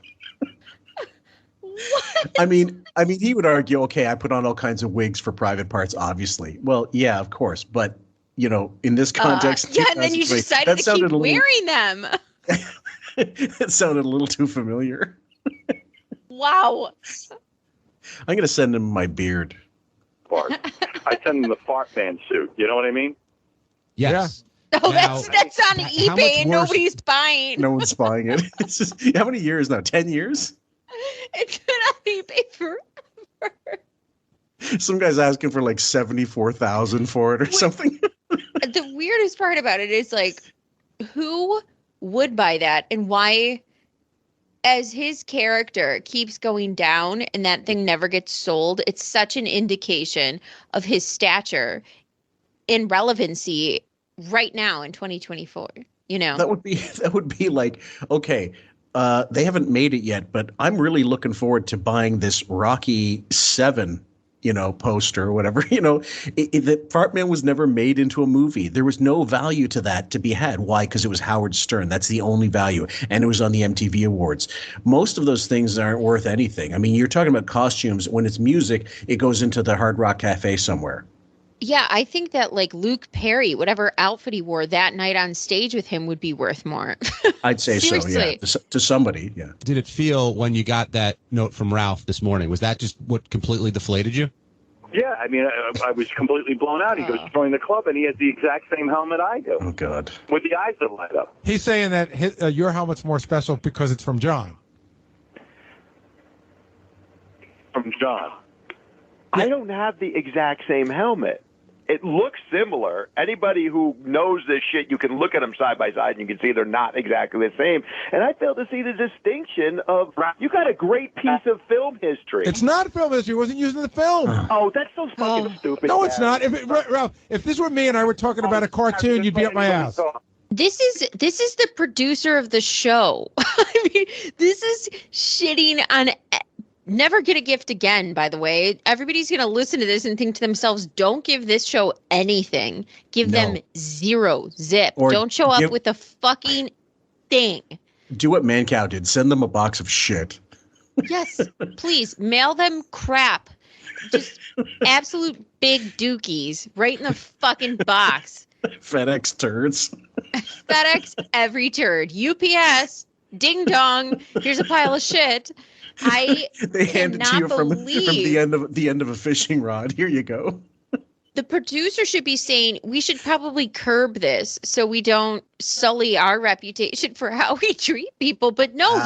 I mean, he would argue, okay, I put on all kinds of wigs for Private Parts, obviously. Well, yeah, of course, but in this context, and then you decided to keep wearing them. It sounded a little too familiar. Wow. I'm gonna send him my beard. I send him the fart man suit. You know what I mean? Yes. Oh, that's on eBay and nobody's buying. No one's buying it. It's just, how many years now? 10 years? It's been on eBay forever. Some guy's asking for like 74,000 for it or something. The weirdest part about it is like, who would buy that and why? As his character keeps going down and that thing never gets sold, it's such an indication of his stature and relevancy right now in 2024. That would be like, okay, they haven't made it yet, but I'm really looking forward to buying this Rocky 7 poster or whatever. The Fart Man was never made into a movie. There was no value to that to be had. Why? Because it was Howard Stern. That's the only value. And it was on the MTV Awards. Most of those things aren't worth anything. I mean, you're talking about costumes. When it's music, it goes into the Hard Rock Cafe somewhere. Yeah, I think that like Luke Perry, whatever outfit he wore that night on stage with him would be worth more. I'd say so, yeah. To somebody, yeah. Did it feel when you got that note from Ralph this morning? Was that just what completely deflated you? Yeah, I mean, I was completely blown out. He goes, join the club, and he has the exact same helmet I do. Oh, God. With the eyes that light up. He's saying that your helmet's more special because it's from John. From John. I don't have the exact same helmet. It looks similar. Anybody who knows this shit, you can look at them side by side and you can see they're not exactly the same. And I fail to see the distinction of, you got a great piece of film history. It's not film history. It wasn't used in the film. Oh, that's so fucking stupid. No, it's not. Ralph, if this were me and I were talking about a cartoon, you'd be up my ass. This is the producer of the show. I mean, this is shitting on. Never get a gift again, by the way. Everybody's going to listen to this and think to themselves, don't give this show anything. Give them zip. Or don't show up with a fucking thing. Do what Mancow did. Send them a box of shit. Yes, please. Mail them crap. Just absolute big dookies right in the fucking box. FedEx turds. FedEx every turd. UPS, ding dong, here's a pile of shit. They hand it to you from the end of a fishing rod. Here you go. The producer should be saying we should probably curb this so we don't sully our reputation for how we treat people. But no,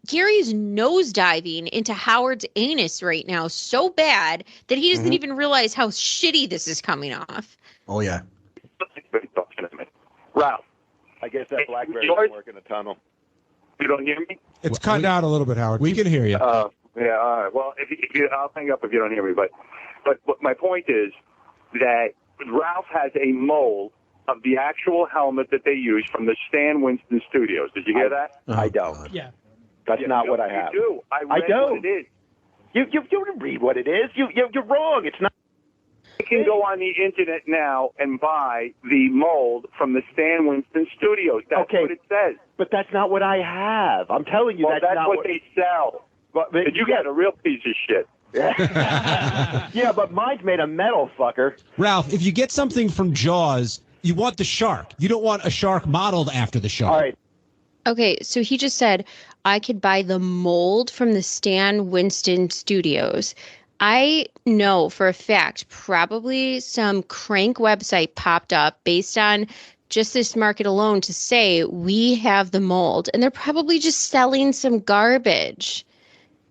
Gary's nosediving into Howard's anus right now so bad that he doesn't even realize how shitty this is coming off. Oh yeah. Ralph, I guess that BlackBerry doesn't work in the tunnel. You don't hear me? It's cutting out a little bit, Howard. We can hear you. Yeah, all right. Well, if you, I'll hang up if you don't hear me. But my point is that Ralph has a mold of the actual helmet that they use from the Stan Winston Studios. Did you hear that? I don't. Yeah. That's not what I have. You do. I read don't. what it is. You didn't read what it is. You're wrong. It's not. You can go on the internet now and buy the mold from the Stan Winston Studios. That's what it says. But that's not what I have. I'm telling you, that's not what they sell. But you got a real piece of shit. Yeah, but mine's made of metal, fucker. Ralph, if you get something from Jaws, you want the shark. You don't want a shark modeled after the shark. All right. Okay, so he just said I could buy the mold from the Stan Winston Studios. I know for a fact probably some crank website popped up based on just this market alone to say we have the mold, and they're probably just selling some garbage,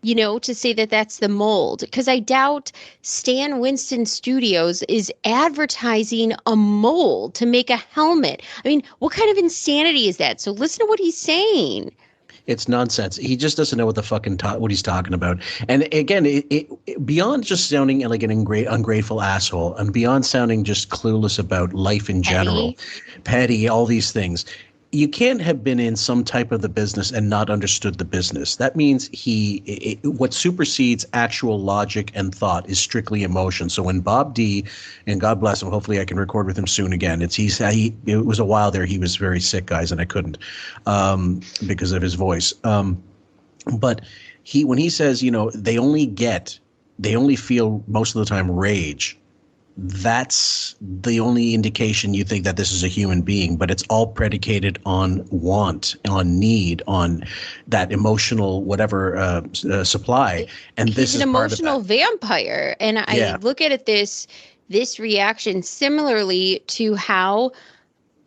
to say that that's the mold, because I doubt Stan Winston Studios is advertising a mold to make a helmet. I mean, what kind of insanity is that? So listen to what he's saying. It's nonsense. He just doesn't know what the fucking what he's talking about. And again, it beyond just sounding like an ungrateful asshole, and beyond sounding just clueless about life in general, petty, all these things. You can't have been in some type of the business and not understood the business. That means what supersedes actual logic and thought is strictly emotion. So when Bob D, and God bless him, hopefully I can record with him soon again. It was a while there. He was very sick, guys, and I couldn't because of his voice. But when he says, they only feel most of the time rage. That's the only indication you think that this is a human being, but it's all predicated on want, on need, on that emotional whatever supply. And this is an emotional vampire. And I look at this reaction similarly to how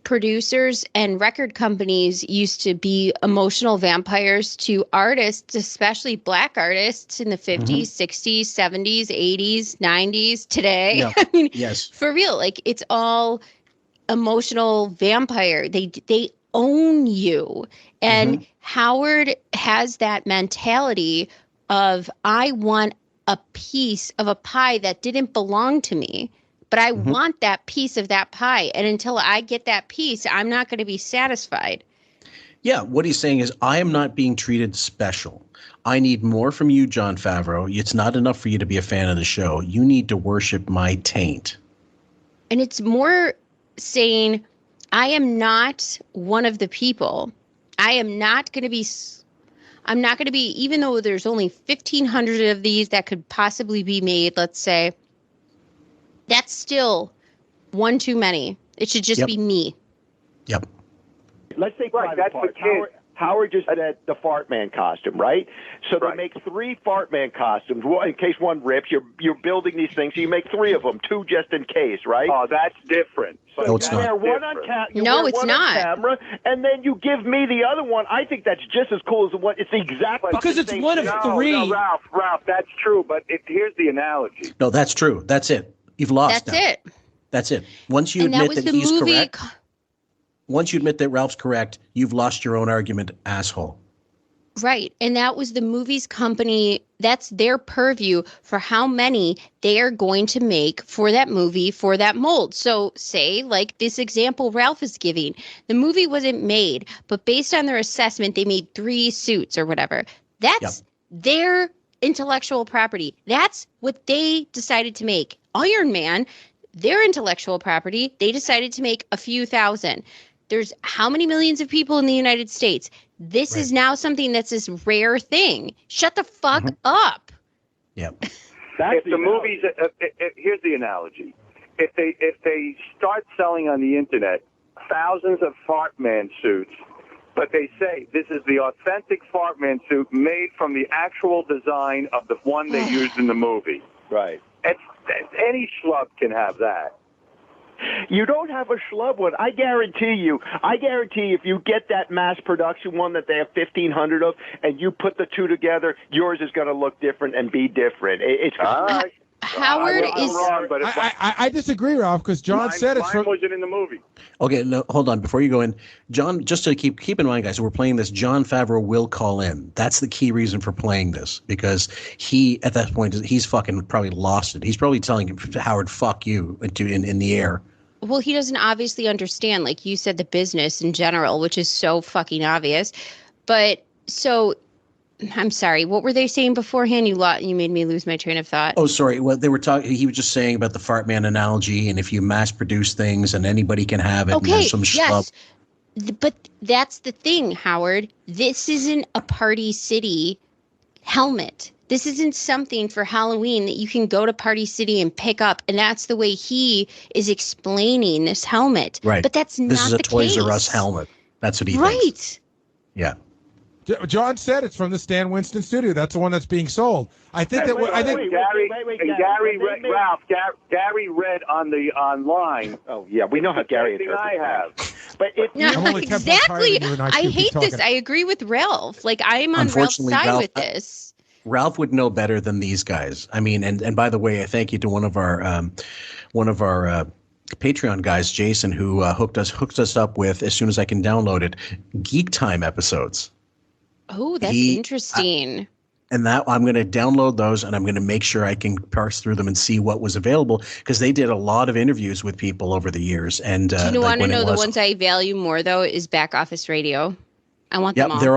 producers and record companies used to be emotional vampires to artists, especially black artists in the 50s, 60s, 70s, 80s, 90s, today. Yeah. I mean, yes. For real, like it's all emotional vampire. They own you. And Howard has that mentality of I want a piece of a pie that didn't belong to me. But I want that piece of that pie. And until I get that piece, I'm not going to be satisfied. Yeah, what he's saying is I am not being treated special. I need more from you, Jon Favreau. It's not enough for you to be a fan of the show. You need to worship my taint. And it's more saying I am not one of the people. I am not going to be even though there's only 1,500 of these that could possibly be made, let's say, That's still one too many. It should just be me. Yep. Let's say private parts. Howard just said the fart man costume, right? So they make 3 fart man costumes. Well, in case one rips, you're building these things, so you make 3 of them, 2 just in case, right? Oh, that's different. So no, it's you wear not. one on No, it's on not. camera, and then you give me the other one. I think that's just as cool as the one. It's the exact because it's one of 3. No, Ralph, that's true. But here's the analogy. No, that's true. That's it. You've lost. That's it. That's it. Once you admit that he's correct. Once you admit that Ralph's correct, you've lost your own argument, asshole. Right. And that was the movie's company. That's their purview for how many they are going to make for that movie, for that mold. So say, like this example Ralph is giving, the movie wasn't made, but based on their assessment, they made 3 suits or whatever. That's their intellectual property. That's what they decided to make. Iron Man, their intellectual property, they decided to make a few thousand. There's how many millions of people in the United States? This is now something that's this rare thing. Shut the fuck up. Yep. If the movies, here's the analogy. If they start selling on the internet thousands of Fartman suits, but they say this is the authentic Fartman suit made from the actual design of the one they used in the movie. Right. Any schlub can have that. You don't have a schlub one. I guarantee you, if you get that mass production one that they have 1,500 of, and you put the 2 together, yours is going to look different and be different. It's Howard is wrong, but I disagree, Ralph, because John said it's mine wasn't in the movie. Okay, no, hold on. Before you go in, John, just to keep in mind, guys, we're playing this. Jon Favreau will call in. That's the key reason for playing this, because he, at that point, he's fucking probably lost it. He's probably telling Howard, "Fuck you," in the air. Well, he doesn't obviously understand, like you said, the business in general, which is so fucking obvious. But so, I'm sorry, what were they saying beforehand? You made me lose my train of thought. Oh, sorry. Well, they were talking. He was just saying about the fart man analogy, and if you mass produce things and anybody can have it, and there's some schlub. But that's the thing, Howard. This isn't a Party City helmet. This isn't something for Halloween that you can go to Party City and pick up. And that's the way he is explaining this helmet. Right. But that's not the case. This is a Toys R Us helmet. That's what he thinks. Right. Yeah. John said it's from the Stan Winston studio. That's the one that's being sold. I think Gary read online. Oh yeah, we know how Gary is. I have. But exactly. I hate this. I agree with Ralph. Like I'm on Ralph's side with this. Ralph would know better than these guys. I mean, and by the way, I thank you to one of our Patreon guys, Jason, who hooked us up with, as soon as I can download it, Geek Time episodes. Oh, that's interesting. And that I'm going to download those, and I'm going to make sure I can parse through them and see what was available, because they did a lot of interviews with people over the years. And do you want to know the ones I value more though is Back Office Radio. I want them all. They're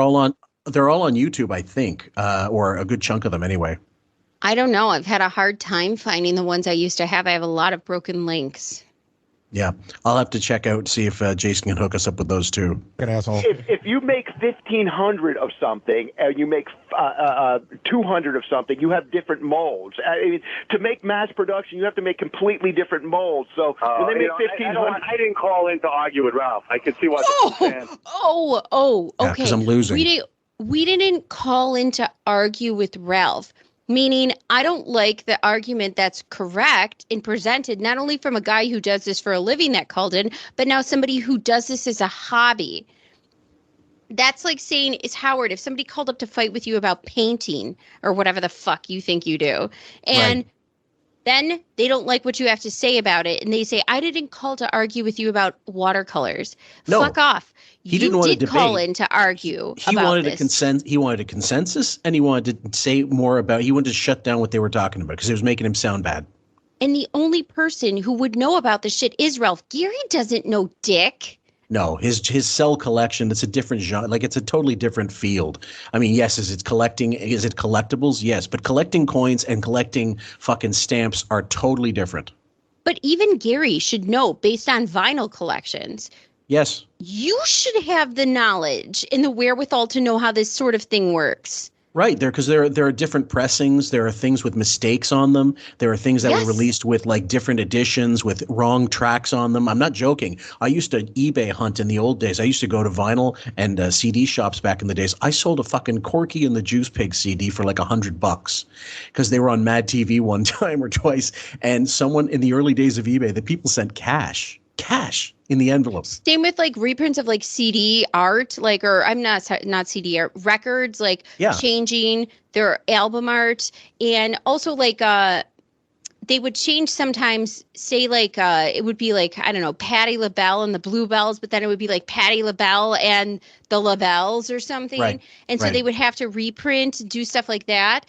all on YouTube, I think, or a good chunk of them anyway. I don't know. I've had a hard time finding the ones I used to have. I have a lot of broken links. Yeah, I'll have to check out, see if Jason can hook us up with those too. Good asshole. If you make 1,500 of something and you make 200 of something, you have different molds. I mean, to make mass production, you have to make completely different molds. So when they make 1,500, I didn't call in to argue with Ralph. I could see why. Okay. Because I'm losing. We didn't call in to argue with Ralph. Meaning, I don't like the argument that's correct and presented, not only from a guy who does this for a living that called in, but now somebody who does this as a hobby. That's like saying, it's Howard, if somebody called up to fight with you about painting or whatever the fuck you think you do, and then they don't like what you have to say about it, and they say, I didn't call to argue with you about watercolors. No. Fuck off. He didn't want to did call in to argue he about wanted this. He wanted a consensus, and he wanted to say more about. He wanted to shut down what they were talking about because it was making him sound bad. And the only person who would know about this shit is Ralph. Gary doesn't know dick. No, his cell collection. It's a different genre. Like, it's a totally different field. I mean, yes, is it collectibles? Yes, but collecting coins and collecting fucking stamps are totally different. But even Gary should know, based on vinyl collections. Yes. You should have the knowledge and the wherewithal to know how this sort of thing works. Right, because there are different pressings. There are things with mistakes on them. There are things that were released with like different editions with wrong tracks on them. I'm not joking. I used to eBay hunt in the old days. I used to go to vinyl and CD shops back in the days. I sold a fucking Corky and the Juice Pig CD for like $100 because they were on Mad TV one time or twice. And someone in the early days of eBay, the people sent cash in the envelope. Same with like reprints of like CD art, like, or I'm not CD art, records, like changing their album art. And also like they would change sometimes, say like it would be like, I don't know, Patti LaBelle and the Bluebells, but then it would be like Patti LaBelle and the LaBelles or something. Right. And so they would have to reprint, do stuff like that.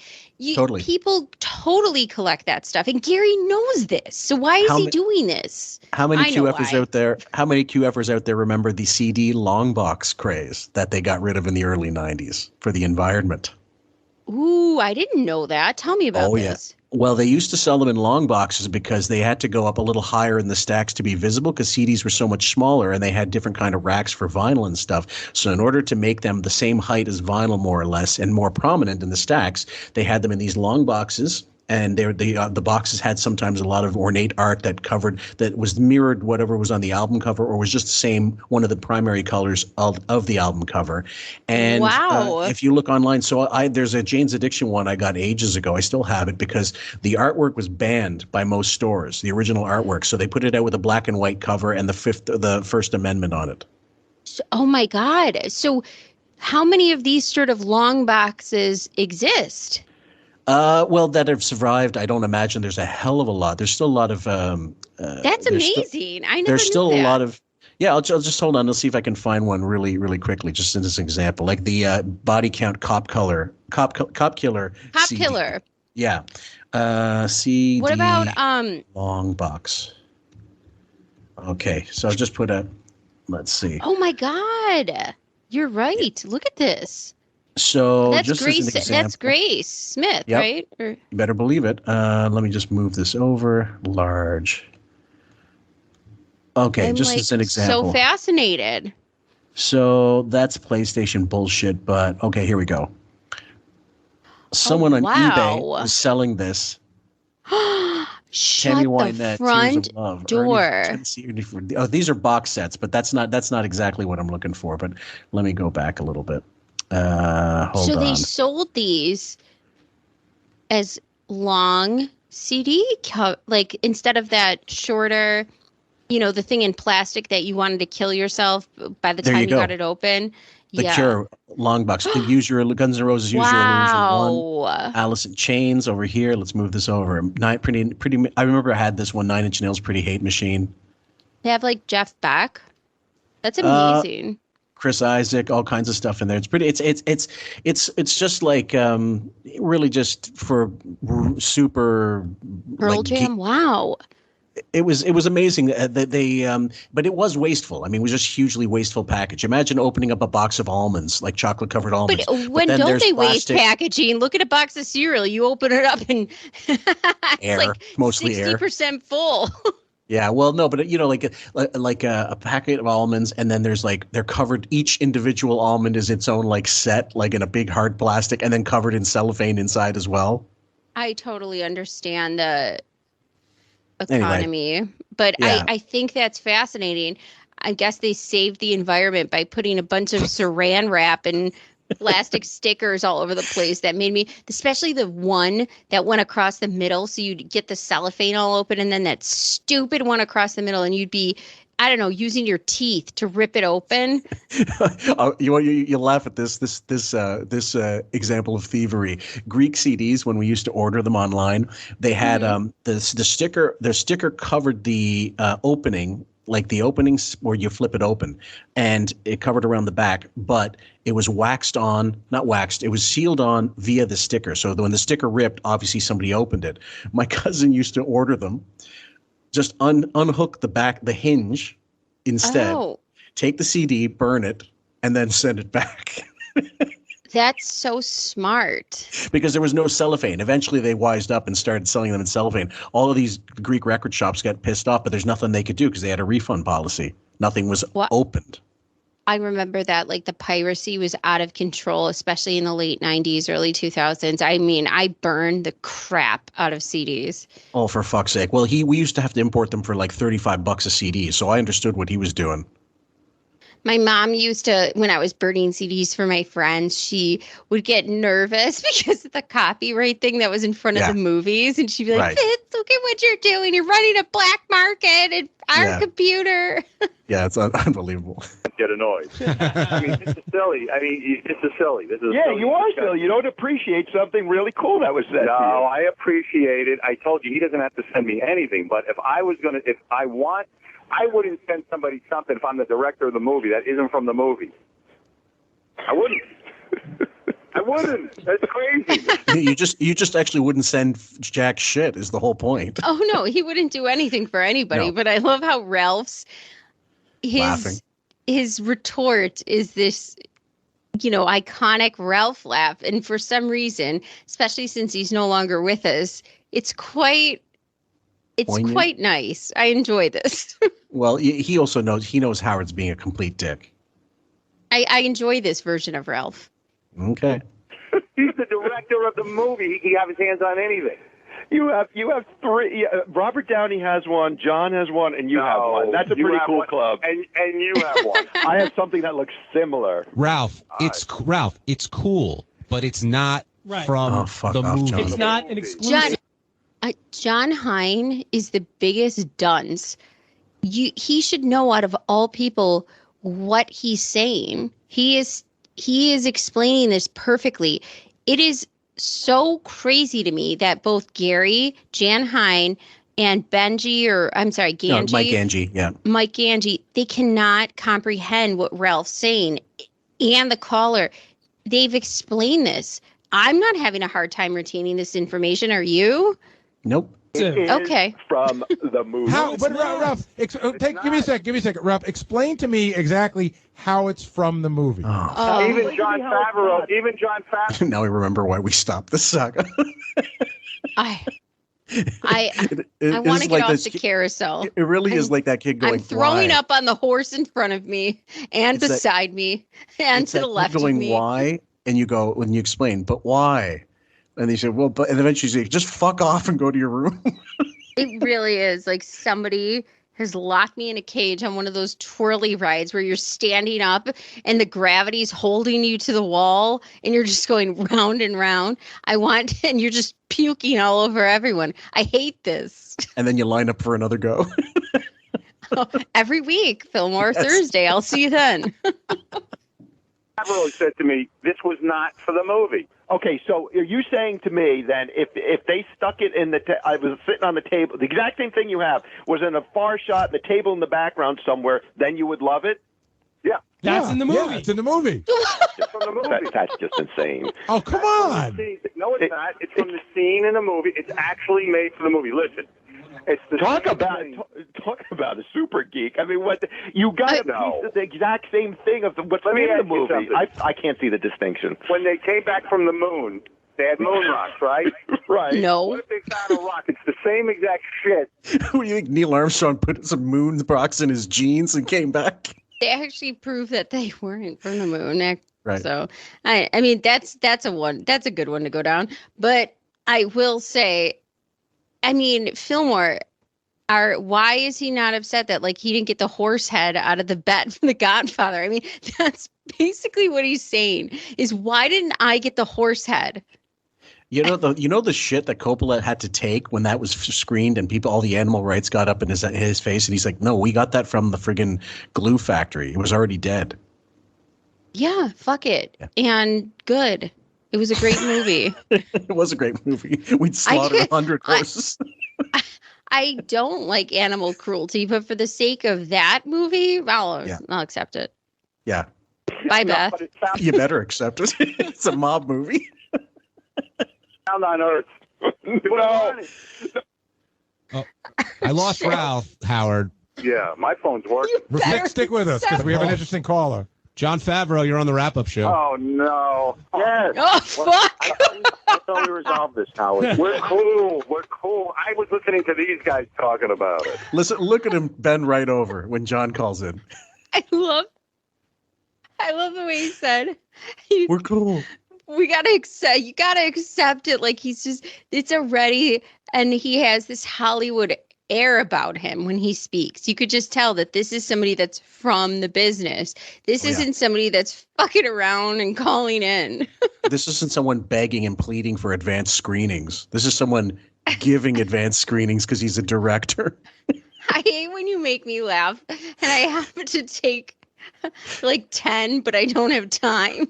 Totally. People totally collect that stuff. And Gary knows this. So why is he doing this? How many QFers out there? How many QFers out there remember the CD long box craze that they got rid of in the early 90s for the environment? Ooh, I didn't know that. Tell me about this. Well, they used to sell them in long boxes because they had to go up a little higher in the stacks to be visible because CDs were so much smaller and they had different kind of racks for vinyl and stuff. So in order to make them the same height as vinyl, more or less, and more prominent in the stacks, they had them in these long boxes. And the boxes had sometimes a lot of ornate art that was mirrored whatever was on the album cover or was just the same, one of the primary colors of the album cover. And if you look online, so there's a Jane's Addiction one I got ages ago. I still have it because the artwork was banned by most stores, the original artwork. So they put it out with a black and white cover and the First Amendment on it. Oh my God. So how many of these sort of long boxes exist? Well, that have survived, I don't imagine there's a hell of a lot. There's still a lot of. That's amazing. I never There's knew still that. a lot of. Yeah, I'll just hold on. Let's see if I can find one really, really quickly, just as an example, like the body count cop killer. Yeah. CD. What about long box? Okay, so I'll just put a. Let's see. Oh my God, you're right. Look at this. So that's just Grace. as an example, That's Grace Smith, Yep. right? Or, You better believe it. Let me just move this over. Large. Okay, I'm just like as an example. so fascinated. So that's PlayStation bullshit, but okay, here we go. Someone on eBay was selling this. Shut Tammy the Wynette, Tears front of Love, door. Oh, these are box sets, but that's not exactly what I'm looking for. But let me go back a little bit. Hold So on. they sold these as long CD, like instead of that shorter, the thing in plastic that you wanted to kill yourself by the There time you you go. got it open. The Cure long box. Use your Guns N' Roses. Use Your Illusion 1. Alice in Chains over here. Let's move this over. Pretty. I remember I had this one. 9 Inch Nails. Pretty Hate Machine. They have like Jeff Beck. That's amazing. Chris Isaac, all kinds of stuff in there. It's pretty. It's just like really just for super Pearl Jam. Wow. It was amazing that they but it was wasteful. I mean, it was just hugely wasteful package. Imagine opening up a box of almonds, like chocolate covered almonds. But when then don't there's they waste plastic, packaging? Look at a box of cereal. You open it up and it's air, like mostly air. 60% full. Yeah, well, no, but like a packet of almonds, and then there's like they're covered. Each individual almond is its own like set, like in a big hard plastic, and then covered in cellophane inside as well. I totally understand the economy, but Yeah. I think that's fascinating. I guess they saved the environment by putting a bunch of saran wrap and plastic stickers all over the place. That made me, especially the one that went across the middle, so you'd get the cellophane all open, and then that stupid one across the middle, and you'd be, I don't know, using your teeth to rip it open. You laugh at this example of thievery. Greek CDs, when we used to order them online, they had the sticker. Their sticker covered the opening, like the openings where you flip it open, and it covered around the back, but it was not waxed. It was sealed on via the sticker. So when the sticker ripped, obviously somebody opened it. My cousin used to order them. Just unhook the hinge instead, take the CD, burn it, and then send it back. That's so smart. Because there was no cellophane. Eventually they wised up and started selling them in cellophane. All of these Greek record shops got pissed off, but there's nothing they could do because they had a refund policy. Nothing was opened. I remember that like the piracy was out of control, especially in the late 90s, early 2000s. I mean, I burned the crap out of CDs. Oh, for fuck's sake. Well, we used to have to import them for like $35 a CD, so I understood what he was doing. My mom used to, when I was burning CDs for my friends, she would get nervous because of the copyright thing that was in front of the movies. And she'd be like, Fitz, look at what you're doing. You're running a black market in our computer. Yeah, it's unbelievable. Get annoyed. I mean, this is silly. This is silly. You are silly. You don't appreciate something really cool that was said. No, I appreciate it. I told you he doesn't have to send me anything. But I wouldn't send somebody something if I'm the director of the movie that isn't from the movie. I wouldn't. I wouldn't. That's crazy. You just actually wouldn't send jack shit is the whole point. Oh no, he wouldn't do anything for anybody. No. But I love how Ralph's his retort is this, iconic Ralph laugh, and for some reason, especially since he's no longer with us, it's quite nice. I enjoy this. Well, he also knows Howard's being a complete dick. I enjoy this version of Ralph. Okay. He's the director of the movie. He can have his hands on anything. You have three. Robert Downey has one. John has one, and you have one. That's a pretty cool club. And you have one. I have something that looks similar. Ralph, it's cool, but it's not from the movie. John. It's not an exclusive. John Hein is the biggest dunce. He should know out of all people what he's saying. He is explaining this perfectly. It is so crazy to me that both Gary, Jan Hein, and Ganji. Mike Ganji, yeah. Mike Ganji, they cannot comprehend what Ralph's saying. And the caller, they've explained this. I'm not having a hard time retaining this information. Are you? Nope. Okay. From the movie. Ralph, give me a second. Ralph, explain to me exactly how it's from the movie. Even Jon Favreau. Now we remember why we stopped the saga. I want to get off the carousel. It really is like that kid going. I'm throwing up on the horse in front of me and beside me and to the left of me. Going why? And you go when you explain, but why? And they said, well, but and eventually you say, just fuck off and go to your room. It really is like somebody has locked me in a cage on one of those twirly rides where you're standing up and the gravity's holding you to the wall and you're just going round and round. And you're just puking all over everyone. I hate this. And then you line up for another go. Every week, Fillmore, Thursday. I'll see you then. Favreau said to me, this was not for the movie. Okay, so are you saying to me then if they stuck it in I was sitting on the table, the exact same thing you have was in a far shot, the table in the background somewhere, then you would love it? Yeah. That's in the movie. Yeah, it's in the movie. It's from the movie. That's just insane. Oh, come on. No, it's not. It's from the scene in the movie. It's actually made for the movie. Listen. It's the talk about a super geek. I mean, you got a piece of the exact same thing of what's in the movie. I can't see the distinction. When they came back from the moon, they had moon rocks, right? Right. No. What if they found a rock? It's the same exact shit. What do you think? Neil Armstrong put some moon rocks in his jeans and came back? They actually proved that they weren't from the moon. Right. So I mean that's a good one to go down. But I will say, I mean, Fillmore, why is he not upset that like he didn't get the horse head out of the bet from The Godfather? I mean, that's basically what he's saying is why didn't I get the horse head? You know the shit that Coppola had to take when that was screened and all the animal rights got up in his face and he's like, no, we got that from the friggin' glue factory. It was already dead. Yeah, fuck it. Yeah. And good. It was a great movie. It was a great movie. We'd slaughter 100 horses. I don't like animal cruelty, but for the sake of that movie, I'll accept it. Yeah. Bye, Beth. You better accept it. It's a mob movie. Down on Earth. No. Oh, I lost Ralph, Howard. Yeah, my phone's working. Nick, stick with us because we have an interesting caller. Jon Favreau, you're on the wrap-up show. Oh, no. Yes. Oh, fuck. I thought we resolved this, Howard. We're cool. We're cool. I was listening to these guys talking about it. Listen, look at him bend right over when John calls in. I love I love the way he said, "We're cool. We gotta accept. You gotta accept it." Like it's already, and he has this Hollywood air about him when he speaks. You could just tell that this is somebody that's from the business. This isn't somebody that's fucking around and calling in. This isn't someone begging and pleading for advanced screenings. This is someone giving advanced screenings because he's a director. I hate when you make me laugh, and I have to take like 10, but I don't have time.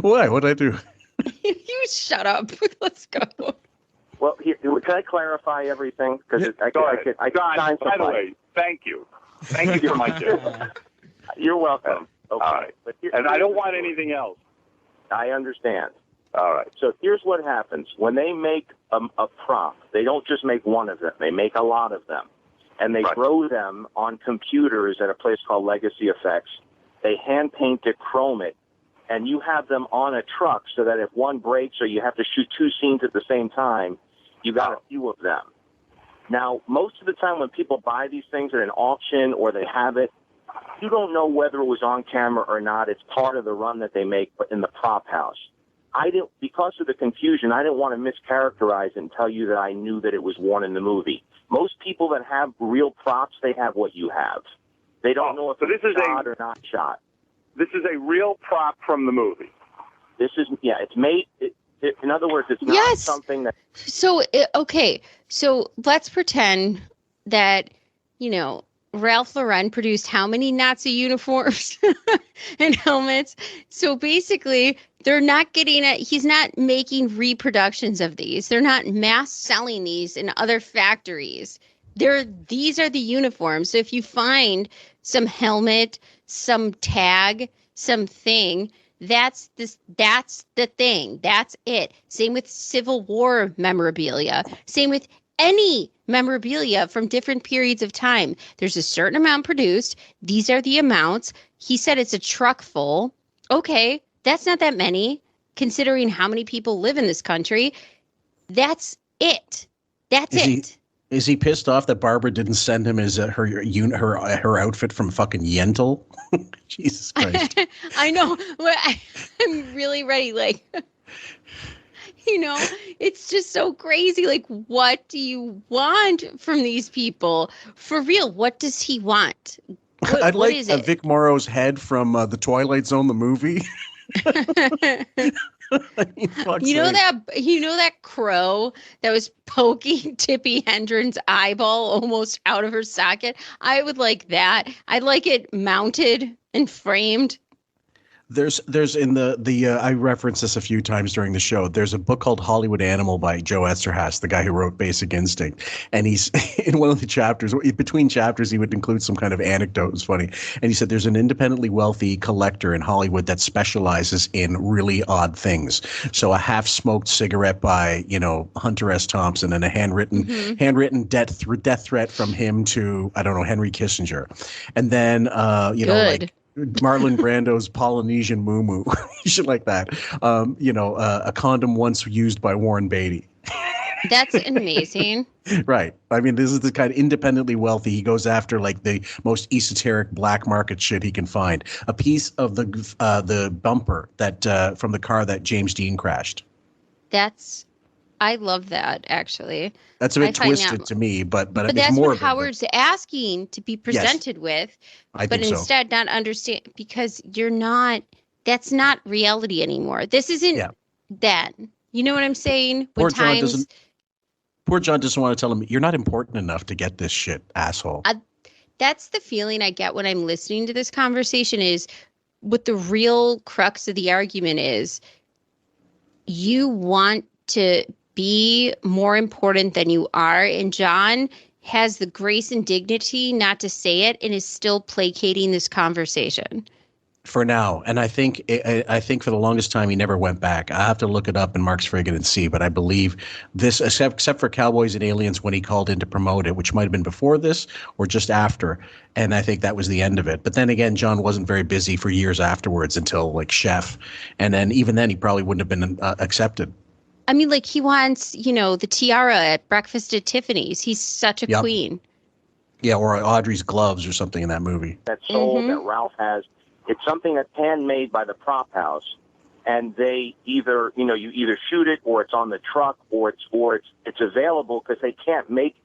Why? What'd I do? You shut up. Let's go. Well, can I clarify everything? Because I John, by the way, thank you. Thank you for my gift. You're welcome. Okay. All right. And I don't want anything else. I understand. All right. So here's what happens. When they make a prop, they don't just make one of them. They make a lot of them. And they grow them on computers at a place called Legacy Effects. They hand paint it, chrome it, and you have them on a truck so that if one breaks or you have to shoot two scenes at the same time, you got a few of them. Now, most of the time when people buy these things at an auction or they have it, you don't know whether it was on camera or not. It's part of the run that they make in the prop house. Because of the confusion, I didn't want to mischaracterize and tell you that I knew that it was worn in the movie. Most people that have real props, they have what you have. They don't know if it's shot or not shot. This is a real prop from the movie. This is, it's made, in other words, it's not something that... So, okay, so let's pretend that, Ralph Lauren produced how many Nazi uniforms and helmets? So basically, they're not getting it. He's not making reproductions of these. They're not mass selling these in other factories. These are the uniforms. So if you find some helmet, some tag, something, that's the thing. That's it. Same with Civil War memorabilia. Same with any memorabilia from different periods of time. There's a certain amount produced. These are the amounts. He said it's a truck full. Okay, that's not that many, considering how many people live in this country. That's it. That's it. Is he pissed off that Barbara didn't send him her outfit from fucking Yentl? Jesus Christ. I know. I'm really ready. Like, it's just so crazy. Like, what do you want from these people? For real, what does he want? I'd like Vic Morrow's head from The Twilight Zone, the movie. that crow that was poking Tippi Hedren's eyeball almost out of her socket? I would like that. I'd like it mounted and framed. There's in the I referenced this a few times during the show. There's a book called Hollywood Animal by Joe Esterhazy, the guy who wrote Basic Instinct. And he's in one of the chapters, between chapters, he would include some kind of anecdote. It was funny. And he said there's an independently wealthy collector in Hollywood that specializes in really odd things. So a half-smoked cigarette by, Hunter S. Thompson, and a handwritten death threat from him to, I don't know, Henry Kissinger. And then, like Marlon Brando's Polynesian moo-moo, shit like that. A condom once used by Warren Beatty. That's amazing. Right. I mean, this is the kind of independently wealthy. He goes after like the most esoteric black market shit he can find. A piece of the bumper that from the car that James Dean crashed. I love that, actually. That's a bit twisted to me, but it's that's more what Howard's asking to be presented with. But instead not understand, because that's not reality anymore. This isn't that. You know what I'm saying? Poor John doesn't want to tell him, you're not important enough to get this shit, asshole. That's the feeling I get when I'm listening to this conversation, is what the real crux of the argument is. You want to be more important than you are, and John has the grace and dignity not to say it and is still placating this conversation for now. And I think for the longest time he never went back. I have to look it up in Mark's Friggin' and see, but I believe this, except for Cowboys and Aliens when he called in to promote it, which might have been before this or just after, and I think that was the end of it. But then again, John wasn't very busy for years afterwards until like Chef, and then even then he probably wouldn't have been accepted. I mean, like, he wants, the tiara at Breakfast at Tiffany's. He's such a queen. Yeah, or Audrey's gloves or something in that movie. That sold that Ralph has. It's something that's handmade by the prop house, and they either you either shoot it or it's on the truck or it's available because they can't make.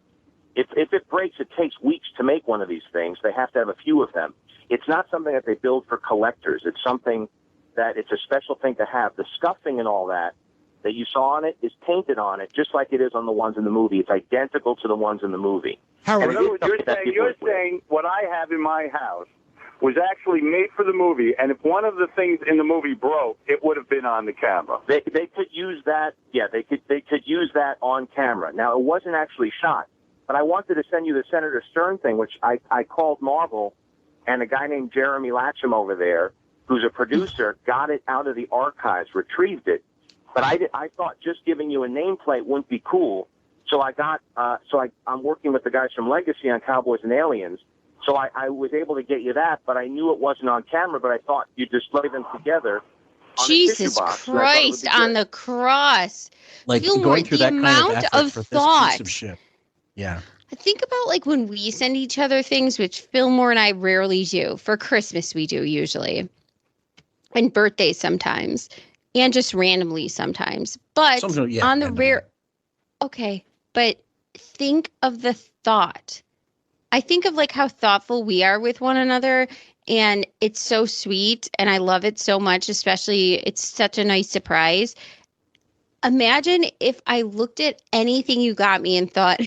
If it breaks, it takes weeks to make one of these things. They have to have a few of them. It's not something that they build for collectors. It's something that it's a special thing to have. The scuffing and all that you saw on it is painted on it, just like it is on the ones in the movie. It's identical to the ones in the movie. Howard, you're saying what I have in my house was actually made for the movie, and if one of the things in the movie broke, it would have been on the camera. They could use that. Yeah, they could use that on camera. Now, it wasn't actually shot, but I wanted to send you the Senator Stern thing, which I called Marvel, and a guy named Jeremy Latcham over there, who's a producer, got it out of the archives, retrieved it. But I thought just giving you a nameplate wouldn't be cool. So I'm working with the guys from Legacy on Cowboys and Aliens. So I was able to get you that, but I knew it wasn't on camera, but I thought you'd display them together. Jesus Christ on the cross. Like going through that kind of effort for thought. This piece of shit. Yeah. I think about like when we send each other things, which Fillmore and I rarely do. For Christmas we do usually. And birthdays sometimes. And just randomly sometimes. But on the rare... Okay, but think of the thought. I think of like how thoughtful we are with one another, and it's so sweet, and I love it so much, especially it's such a nice surprise. Imagine if I looked at anything you got me and thought,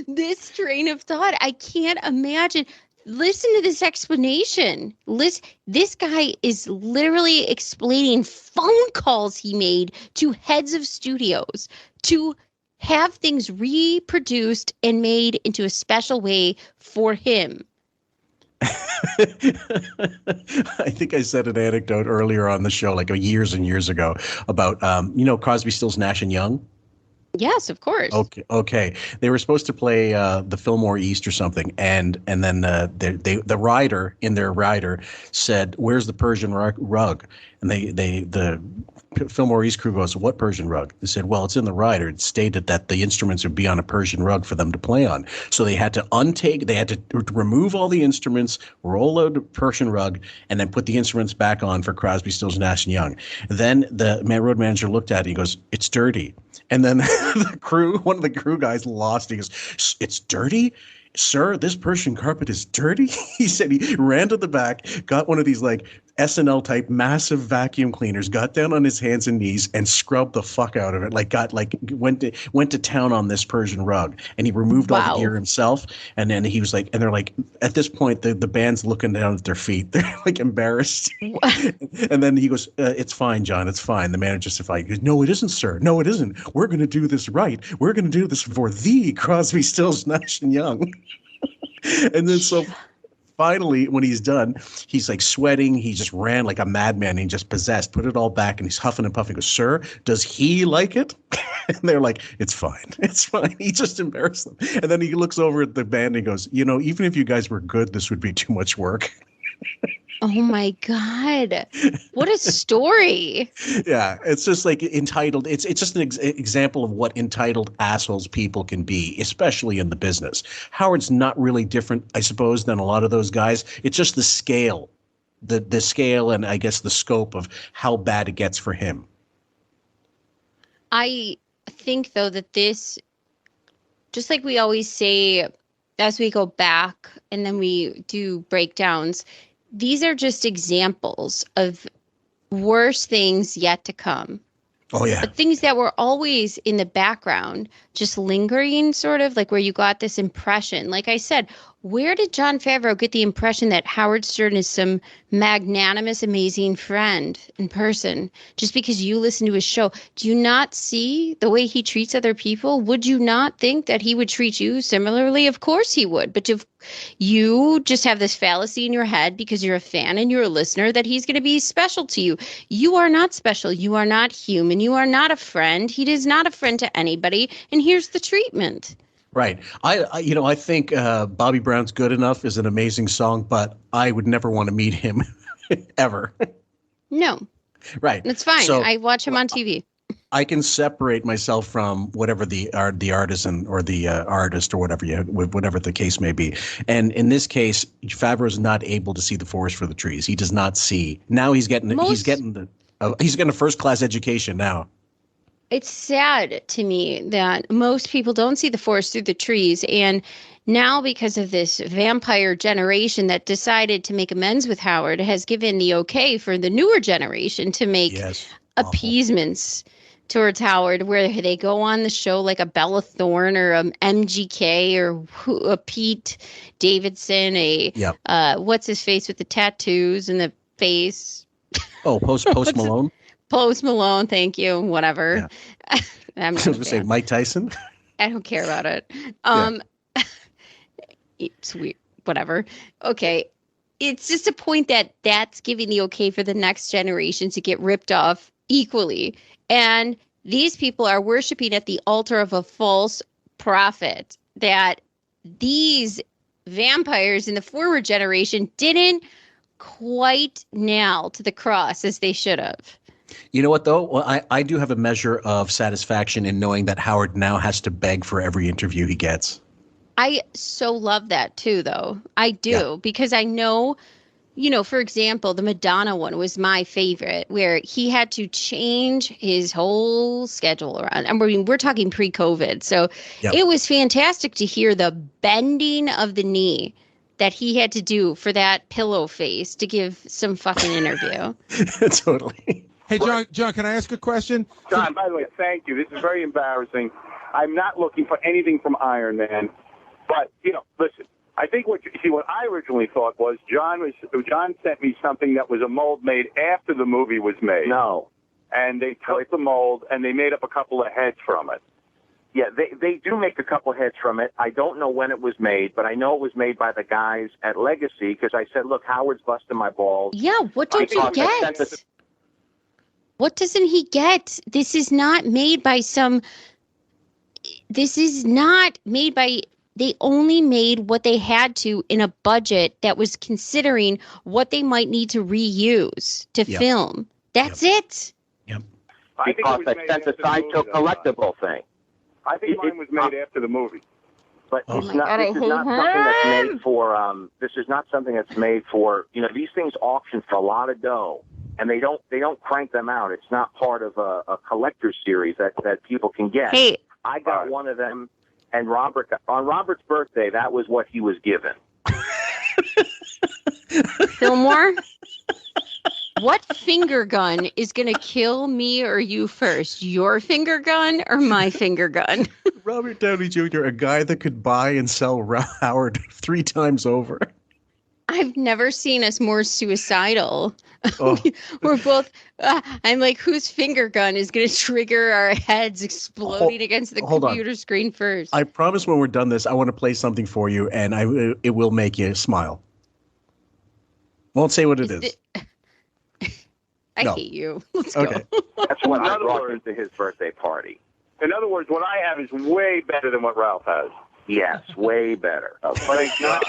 this train of thought, I can't imagine. Listen to this explanation. This guy is literally explaining phone calls he made to heads of studios to have things reproduced and made into a special way for him. I think I said an anecdote earlier on the show, like years and years ago, about Crosby, Stills, Nash and Young. Yes, of course. Okay. They were supposed to play the Fillmore East or something, and then the rider in their rider said, "Where's the Persian rug?" And the Fillmore East crew goes, "What Persian rug?" They said, "Well, it's in the rider. It stated that the instruments would be on a Persian rug for them to play on." So they had to remove all the instruments, roll out the Persian rug, and then put the instruments back on for Crosby, Stills, Nash and Young. Then the road manager looked at it. He goes, "It's dirty." And then one of the crew guys lost. He goes, "It's dirty? Sir, this Persian carpet is dirty?" He said he ran to the back, got one of these like SNL type massive vacuum cleaners, got down on his hands and knees and scrubbed the fuck out of it. Went to town on this Persian rug, and he removed all the gear himself. And then he was like, and they're like, at this point, the band's looking down at their feet. They're like embarrassed. And then he goes, "It's fine, John. It's fine." The manager justified. He goes, "No, it isn't, sir. No, it isn't. We're going to do this right. We're going to do this for the Crosby, Stills, Nash and Young." And then so finally, when he's done, he's like sweating. He just ran like a madman. And he just possessed, put it all back, and he's huffing and puffing. He goes, "Sir, does he like it?" And they're like, "It's fine. It's fine." He just embarrassed them. And then he looks over at the band and he goes, "Even if you guys were good, this would be too much work." Oh my God. What a story. Yeah, it's just like entitled. It's just an example of what entitled assholes people can be, especially in the business. Howard's not really different, I suppose, than a lot of those guys. It's just the scale, the scale and I guess the scope of how bad it gets for him. I think, though, that this, just like we always say as we go back and then we do breakdowns, these are just examples of worse things yet to come. Oh, yeah. But things that were always in the background, just lingering, sort of like where you got this impression. Like I said, where did Jon Favreau get the impression that Howard Stern is some magnanimous, amazing friend in person just because you listen to his show? Do you not see the way he treats other people? Would you not think that he would treat you similarly? Of course he would. But if you just have this fallacy in your head because you're a fan and you're a listener that he's going to be special to you. You are not special. You are not human. You are not a friend. He is not a friend to anybody. And here's the treatment. Right. I think Bobby Brown's Good Enough is an amazing song, but I would never want to meet him ever. No. Right. That's fine. So, I watch him on TV. I can separate myself from whatever the artisan or the artist or whatever the case may be. And in this case, Favreau's not able to see the forest for the trees. He does not see. Now he's getting a first class education now. It's sad to me that most people don't see the forest through the trees. And now, because of this vampire generation that decided to make amends with Howard, has given the okay for the newer generation to make appeasements towards Howard, where they go on the show like a Bella Thorne or a MGK or a Pete Davidson, what's his face with the tattoos and the face. Oh, Post Malone. Post Malone, thank you. Whatever. Yeah. I'm I was going to say Mike Tyson. I don't care about it. It's weird. Whatever. Okay. It's just a point that's giving the okay for the next generation to get ripped off equally. And these people are worshiping at the altar of a false prophet that these vampires in the forward generation didn't quite nail to the cross as they should have. You know what, though? Well, I do have a measure of satisfaction in knowing that Howard now has to beg for every interview he gets. I so love that, too, though. I do, because I know, for example, the Madonna one was my favorite, where he had to change his whole schedule around. I mean, we're talking pre-COVID. So it was fantastic to hear the bending of the knee that he had to do for that pillow face to give some fucking interview. Totally. Hey, John, can I ask a question? John, by the way, thank you. This is very embarrassing. I'm not looking for anything from Iron Man. But, listen, I think what I originally thought was John sent me something that was a mold made after the movie was made. No. And they took the mold and they made up a couple of heads from it. Yeah, they do make a couple heads from it. I don't know when it was made, but I know it was made by the guys at Legacy because I said, look, Howard's busting my balls. Yeah, what don't you get? What doesn't he get? This is not made by they only made what they had to in a budget that was considering what they might need to reuse to film. That's it. Yep. Because that's a sideshow collectible thing. I think mine was made after the movie. But this is not something that's made for, these things auction for a lot of dough. And they don't crank them out. It's not part of a collector's series that people can get. Hey, I got one of them, and on Robert's birthday, that was what he was given. Fillmore, what finger gun is going to kill me or you first? Your finger gun or my finger gun? Robert Downey Jr., a guy that could buy and sell Howard 3 times over. I've never seen us more suicidal. Oh. We're both, I'm like, whose finger gun is going to trigger our heads exploding against the computer screen first? I promise when we're done this, I want to play something for you, and it will make you smile. Won't say what it is. I hate you. Let's go. That's what I brought into his birthday party. In other words, what I have is way better than what Ralph has. Yes, way better. But it's not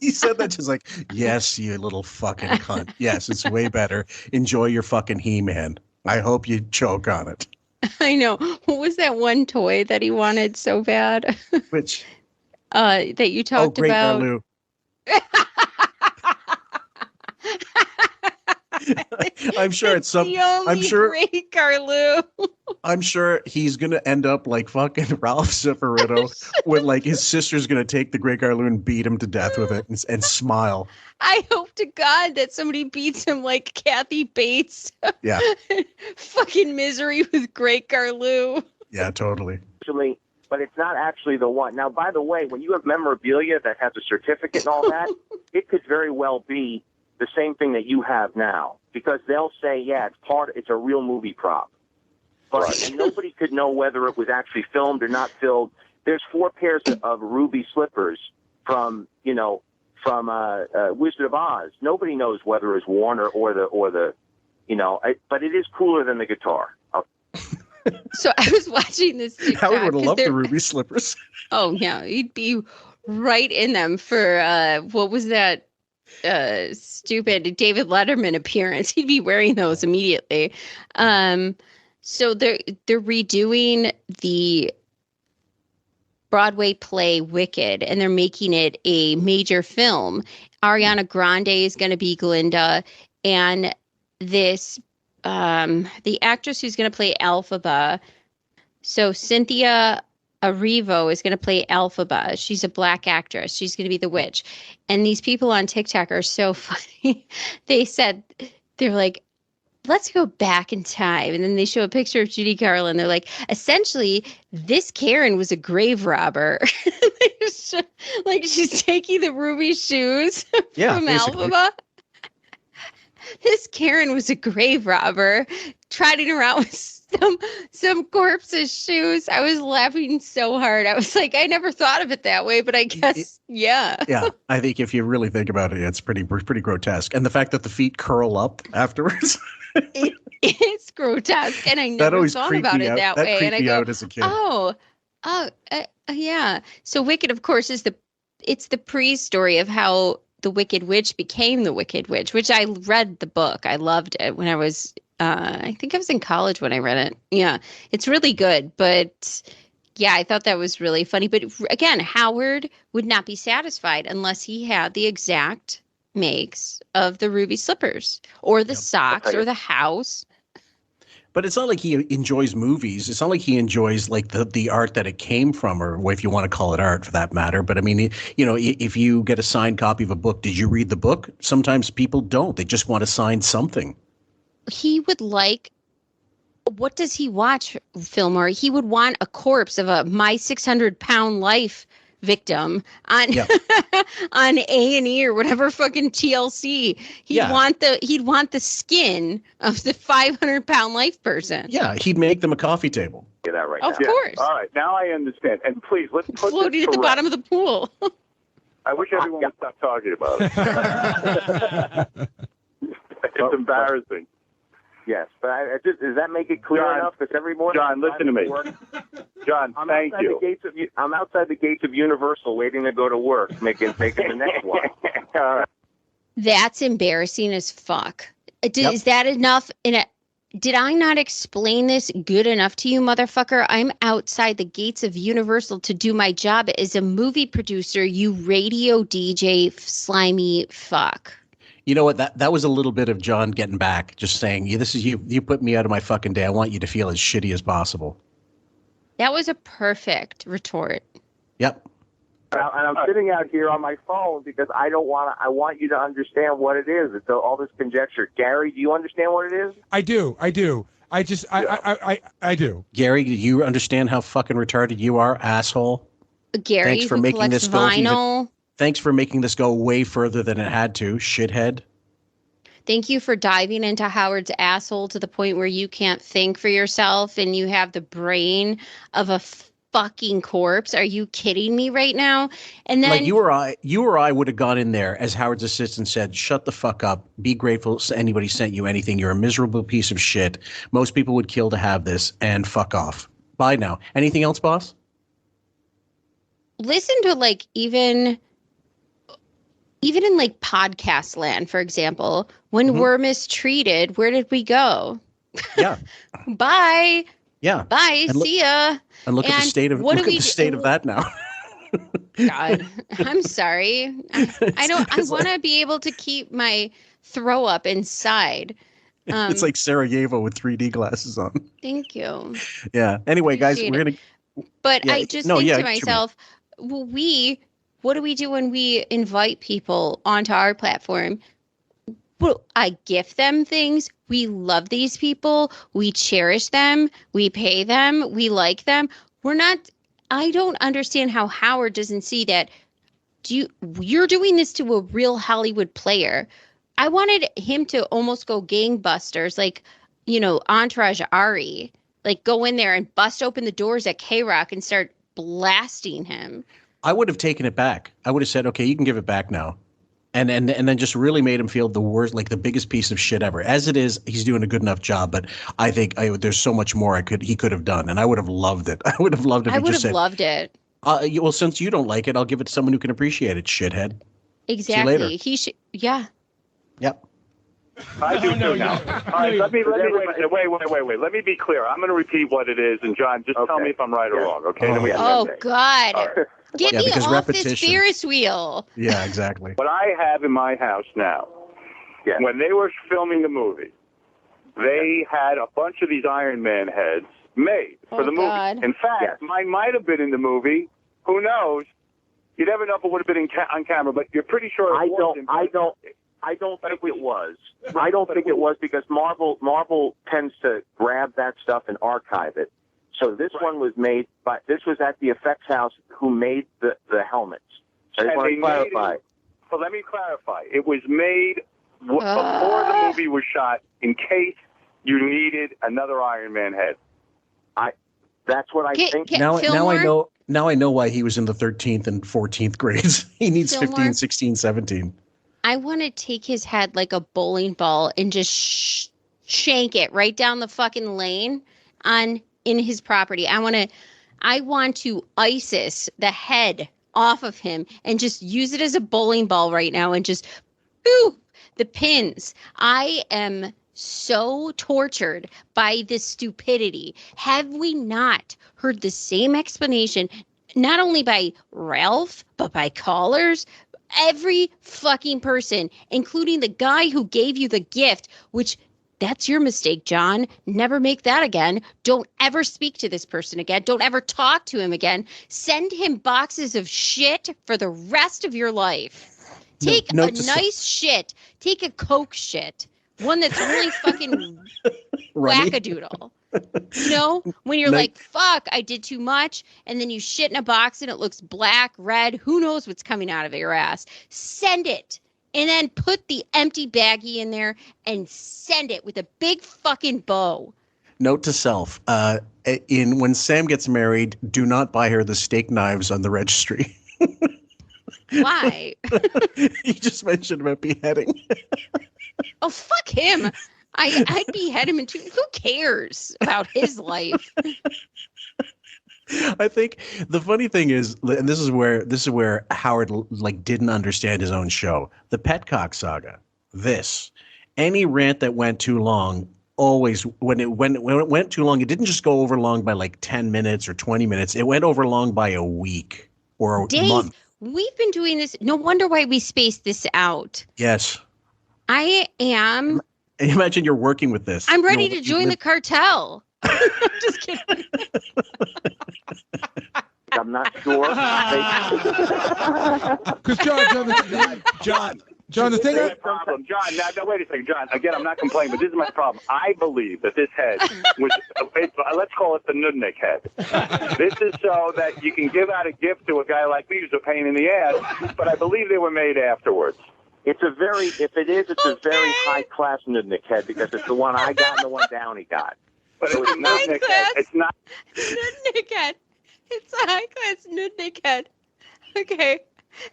he said that just like, yes, you little fucking cunt. Yes, it's way better. Enjoy your fucking He-Man. I hope you choke on it. I know. What was that one toy that he wanted so bad? Which? That you talked about. Great Marlou. I'm sure it's some. I'm sure. Great Carlu. I'm sure he's gonna end up like fucking Ralph Cifaretto, with like his sister's gonna take the Great Carlu and beat him to death with it and smile. I hope to God that somebody beats him like Kathy Bates. Yeah. Fucking misery with Great Carlu. Yeah, totally. Actually, but it's not actually the one. Now, by the way, when you have memorabilia that has a certificate and all that, it could very well be the same thing that you have now, because they'll say, yeah, it's a real movie prop. But and nobody could know whether it was actually filmed or not filmed. There's 4 pairs of ruby slippers from Wizard of Oz. Nobody knows whether it's Warner or the but it is cooler than the guitar. So I was watching this TikTok. Howard would have loved the ruby slippers. Oh yeah, he'd be right in them for what was that stupid David Letterman appearance? He'd be wearing those immediately. So they're redoing the Broadway play Wicked, and they're making it a major film. Ariana Grande is going to be Glinda, and this the actress who's going to play Elphaba. So Cynthia Erivo is going to play Elphaba. She's a black actress. She's going to be the witch. And these people on TikTok are so funny. They're like, let's go back in time. And then they show a picture of Judy Garland. They're like, essentially, this Karen was a grave robber. Like she's taking the ruby shoes from Elphaba. This Karen was a grave robber, trotting around with some corpse's shoes. I was laughing so hard. I was like, I never thought of it that way, but I guess, yeah. Yeah, I think if you really think about it, it's pretty grotesque. And the fact that the feet curl up afterwards. It's grotesque, and I never thought about it that way. And I go, as a kid. Yeah. So Wicked, of course, is the pre-story of how the Wicked Witch became the Wicked Witch, which I read the book. I loved it when I was, I think I was in college when I read it. Yeah, it's really good. But yeah, I thought that was really funny. But again, Howard would not be satisfied unless he had the exact makes of the ruby slippers or the socks or the house. But it's not like he enjoys movies. It's not like he enjoys like the art that it came from, or if you want to call it art for that matter. But I mean, you know, if you get a signed copy of a book, did you read the book? Sometimes people don't. They just want to sign something. He would like, what does he watch, Fillmore? He would want a corpse of a My 600-Pound Life victim on on A&E or whatever fucking TLC. He'd want the skin of the 500-pound life person. Yeah, he'd make them a coffee table. Get that right of now. Course. All right, now I understand. And please, let's put floating at the bottom of the pool. I wish everyone would stop talking about it. It's embarrassing. Yes, but does that make it clear enough? Because every morning, John, listen to me. John, thank you. I'm outside the gates of Universal, waiting to go to work, making the next one. All right. That's embarrassing as fuck. Is that enough? Did I not explain this good enough to you, motherfucker? I'm outside the gates of Universal to do my job as a movie producer. You radio DJ slimy fuck. You know what? That was a little bit of John getting back, just saying, this is you. You put me out of my fucking day. I want you to feel as shitty as possible. That was a perfect retort. Yep. And I'm sitting out here on my phone because I want you to understand what it is. It's all this conjecture. Gary, do you understand what it is? I do. I do. I do. Gary, do you understand how fucking retarded you are, asshole? Gary, thanks for making this vinyl. Thanks for making this go way further than it had to, shithead. Thank you for diving into Howard's asshole to the point where you can't think for yourself and you have the brain of a fucking corpse. Are you kidding me right now? And then like you or I would have gone in there as Howard's assistant said, shut the fuck up. Be grateful anybody sent you anything. You're a miserable piece of shit. Most people would kill to have this, and fuck off. Bye now. Anything else, boss? Listen to like even in like podcast land, for example, when we're mistreated, where did we go? Yeah. Bye. Yeah. Bye. See ya. And look at the state of that now. God, I'm sorry. I want to be able to keep my throw up inside. It's like Sarajevo with 3D glasses on. Thank you. Yeah. Anyway, guys, we're gonna. But I just think to myself, well, what do we do when we invite people onto our platform? Well, I gift them things. We love these people. We cherish them. We pay them. We like them. I don't understand how Howard doesn't see that. You're doing this to a real Hollywood player. I wanted him to almost go gangbusters, like, Entourage Ari, like go in there and bust open the doors at K-Rock and start blasting him. I would have taken it back. I would have said, okay, you can give it back now. And then just really made him feel the worst, like the biggest piece of shit ever. As it is, he's doing a good enough job, but I think there's so much more he could have done, and I would have loved it. I would have loved it. I would have loved it. Well, since you don't like it, I'll give it to someone who can appreciate it, shithead. Exactly. He should. Yeah. Yep. I do too now. All right, wait. Let me be clear. I'm going to repeat what it is, and John, just tell me if I'm right or wrong, okay? Then we have Oh, God. Get me because off this repetition. Ferris wheel. Yeah, exactly. What I have in my house now, when they were filming the movie, they had a bunch of these Iron Man heads made for the movie. God. In fact, mine might have been in the movie. Who knows? You never know if it would have been on camera, but you're pretty sure it wasn't. I don't think it was. I don't think it was because Marvel tends to grab that stuff and archive it. So this one was made by. This was at the effects house who made the helmets. So I want to clarify. But let me clarify. It was made before the movie was shot in case you needed another Iron Man head. That's what I think. Now I know why he was in the 13th and 14th grades. He needs Fillmore? 15, 16, 17. I want to take his head like a bowling ball and just shank it right down the fucking lane in his property. I want to ISIS the head off of him and just use it as a bowling ball right now and just boo the pins. I am so tortured by this stupidity. Have we not heard the same explanation, not only by Ralph, but by callers? Every fucking person, including the guy who gave you the gift, which that's your mistake, John. Never make that again. Don't ever speak to this person again. Don't ever talk to him again. Send him boxes of shit for the rest of your life. Take a nice shit. Take a Coke shit. One that's really fucking wackadoodle. You know, when you're like, fuck, I did too much, and then you shit in a box and it looks black, red, who knows what's coming out of your ass. Send it. And then put the empty baggie in there and send it with a big fucking bow. Note to self, when Sam gets married, do not buy her the steak knives on the registry. Why? You just mentioned about beheading. Oh, fuck him. I'd behead him too. Who cares about his life? I think the funny thing is, and this is where Howard didn't understand his own show, the Petcock saga. Any rant that went too long, always when it went too long, it didn't just go over long by like 10 minutes or 20 minutes. It went over long by a week or a month. We've been doing this. No wonder why we spaced this out. Yes. I am. Imagine you're working with this. I'm ready to join the cartel. Just kidding. I'm not sure. Because John, the thing. Problem, John. Now, wait a second, John. Again, I'm not complaining, but this is my problem. I believe that this head was, let's call it the Nudnik head. This is so that you can give out a gift to a guy like me who's a pain in the ass. But I believe they were made afterwards. It's a very high class Nudnik head because it's the one I got and the one Downey got. But it's a Nudnik head. It's not Nudnik head. It's a high class Nudnik head. Okay.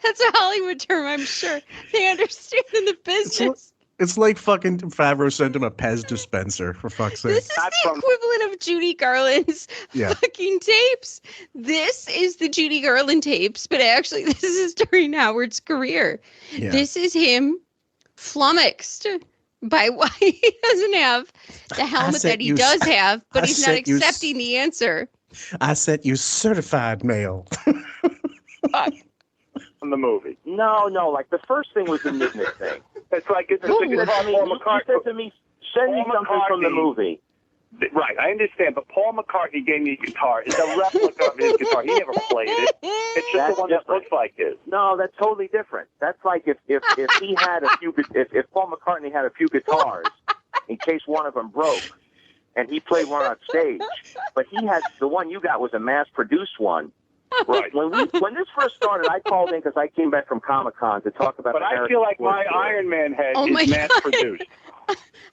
That's a Hollywood term, I'm sure. They understand in the business. It's like fucking Favreau sent him a Pez dispenser, for fuck's sake. This is the equivalent of Judy Garland's fucking tapes. This is the Judy Garland tapes, but actually this is during Howard's career. Yeah. This is him flummoxed by why he doesn't have the helmet that he does have, but he's not accepting the answer. I sent you certified mail. From the movie. No, like the first thing was the Nudnik thing. It's like it's Paul McCartney said to me, send me something from the movie. Right, I understand, but Paul McCartney gave me a guitar. It's a replica of his guitar. He never played it. It's just the one that looks like his. No, that's totally different. That's like if he had a few, if Paul McCartney had a few guitars in case one of them broke, and he played one on stage, but he had the one you got was a mass-produced one. Right. When this first started, I called in because I came back from Comic-Con to talk about. But I feel like my Iron Man head is mass-produced.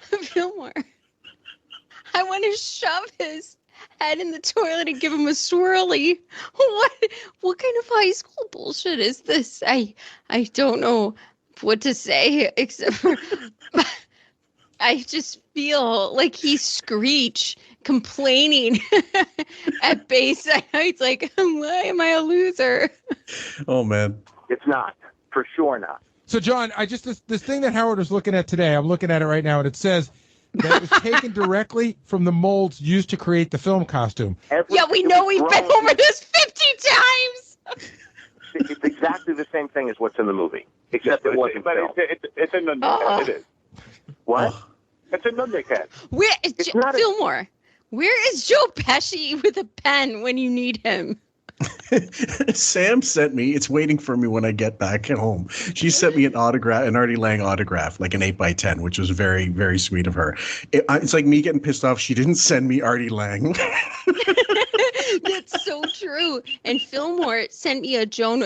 Fillmore, I want to shove his head in the toilet and give him a swirly. What kind of high school bullshit is this? I don't know what to say except for I just feel like he's Screech complaining at base. It's like, why am I a loser? Oh, man. It's not. For sure not. So, John, this thing that Howard was looking at today, I'm looking at it right now, and it says that it was taken directly from the molds used to create the film costume. We know we've been over this 50 times. It's exactly the same thing as what's in the movie, except it wasn't filmed. It's in the it is. What? It's in the Where is Fillmore? Where is Joe Pesci with a pen when you need him? Sam sent me. It's waiting for me when I get back at home. She sent me an Artie Lang autograph, like an 8x10, which was very, very sweet of her. It's like me getting pissed off. She didn't send me Artie Lang. That's so true. And Fillmore sent me a Joan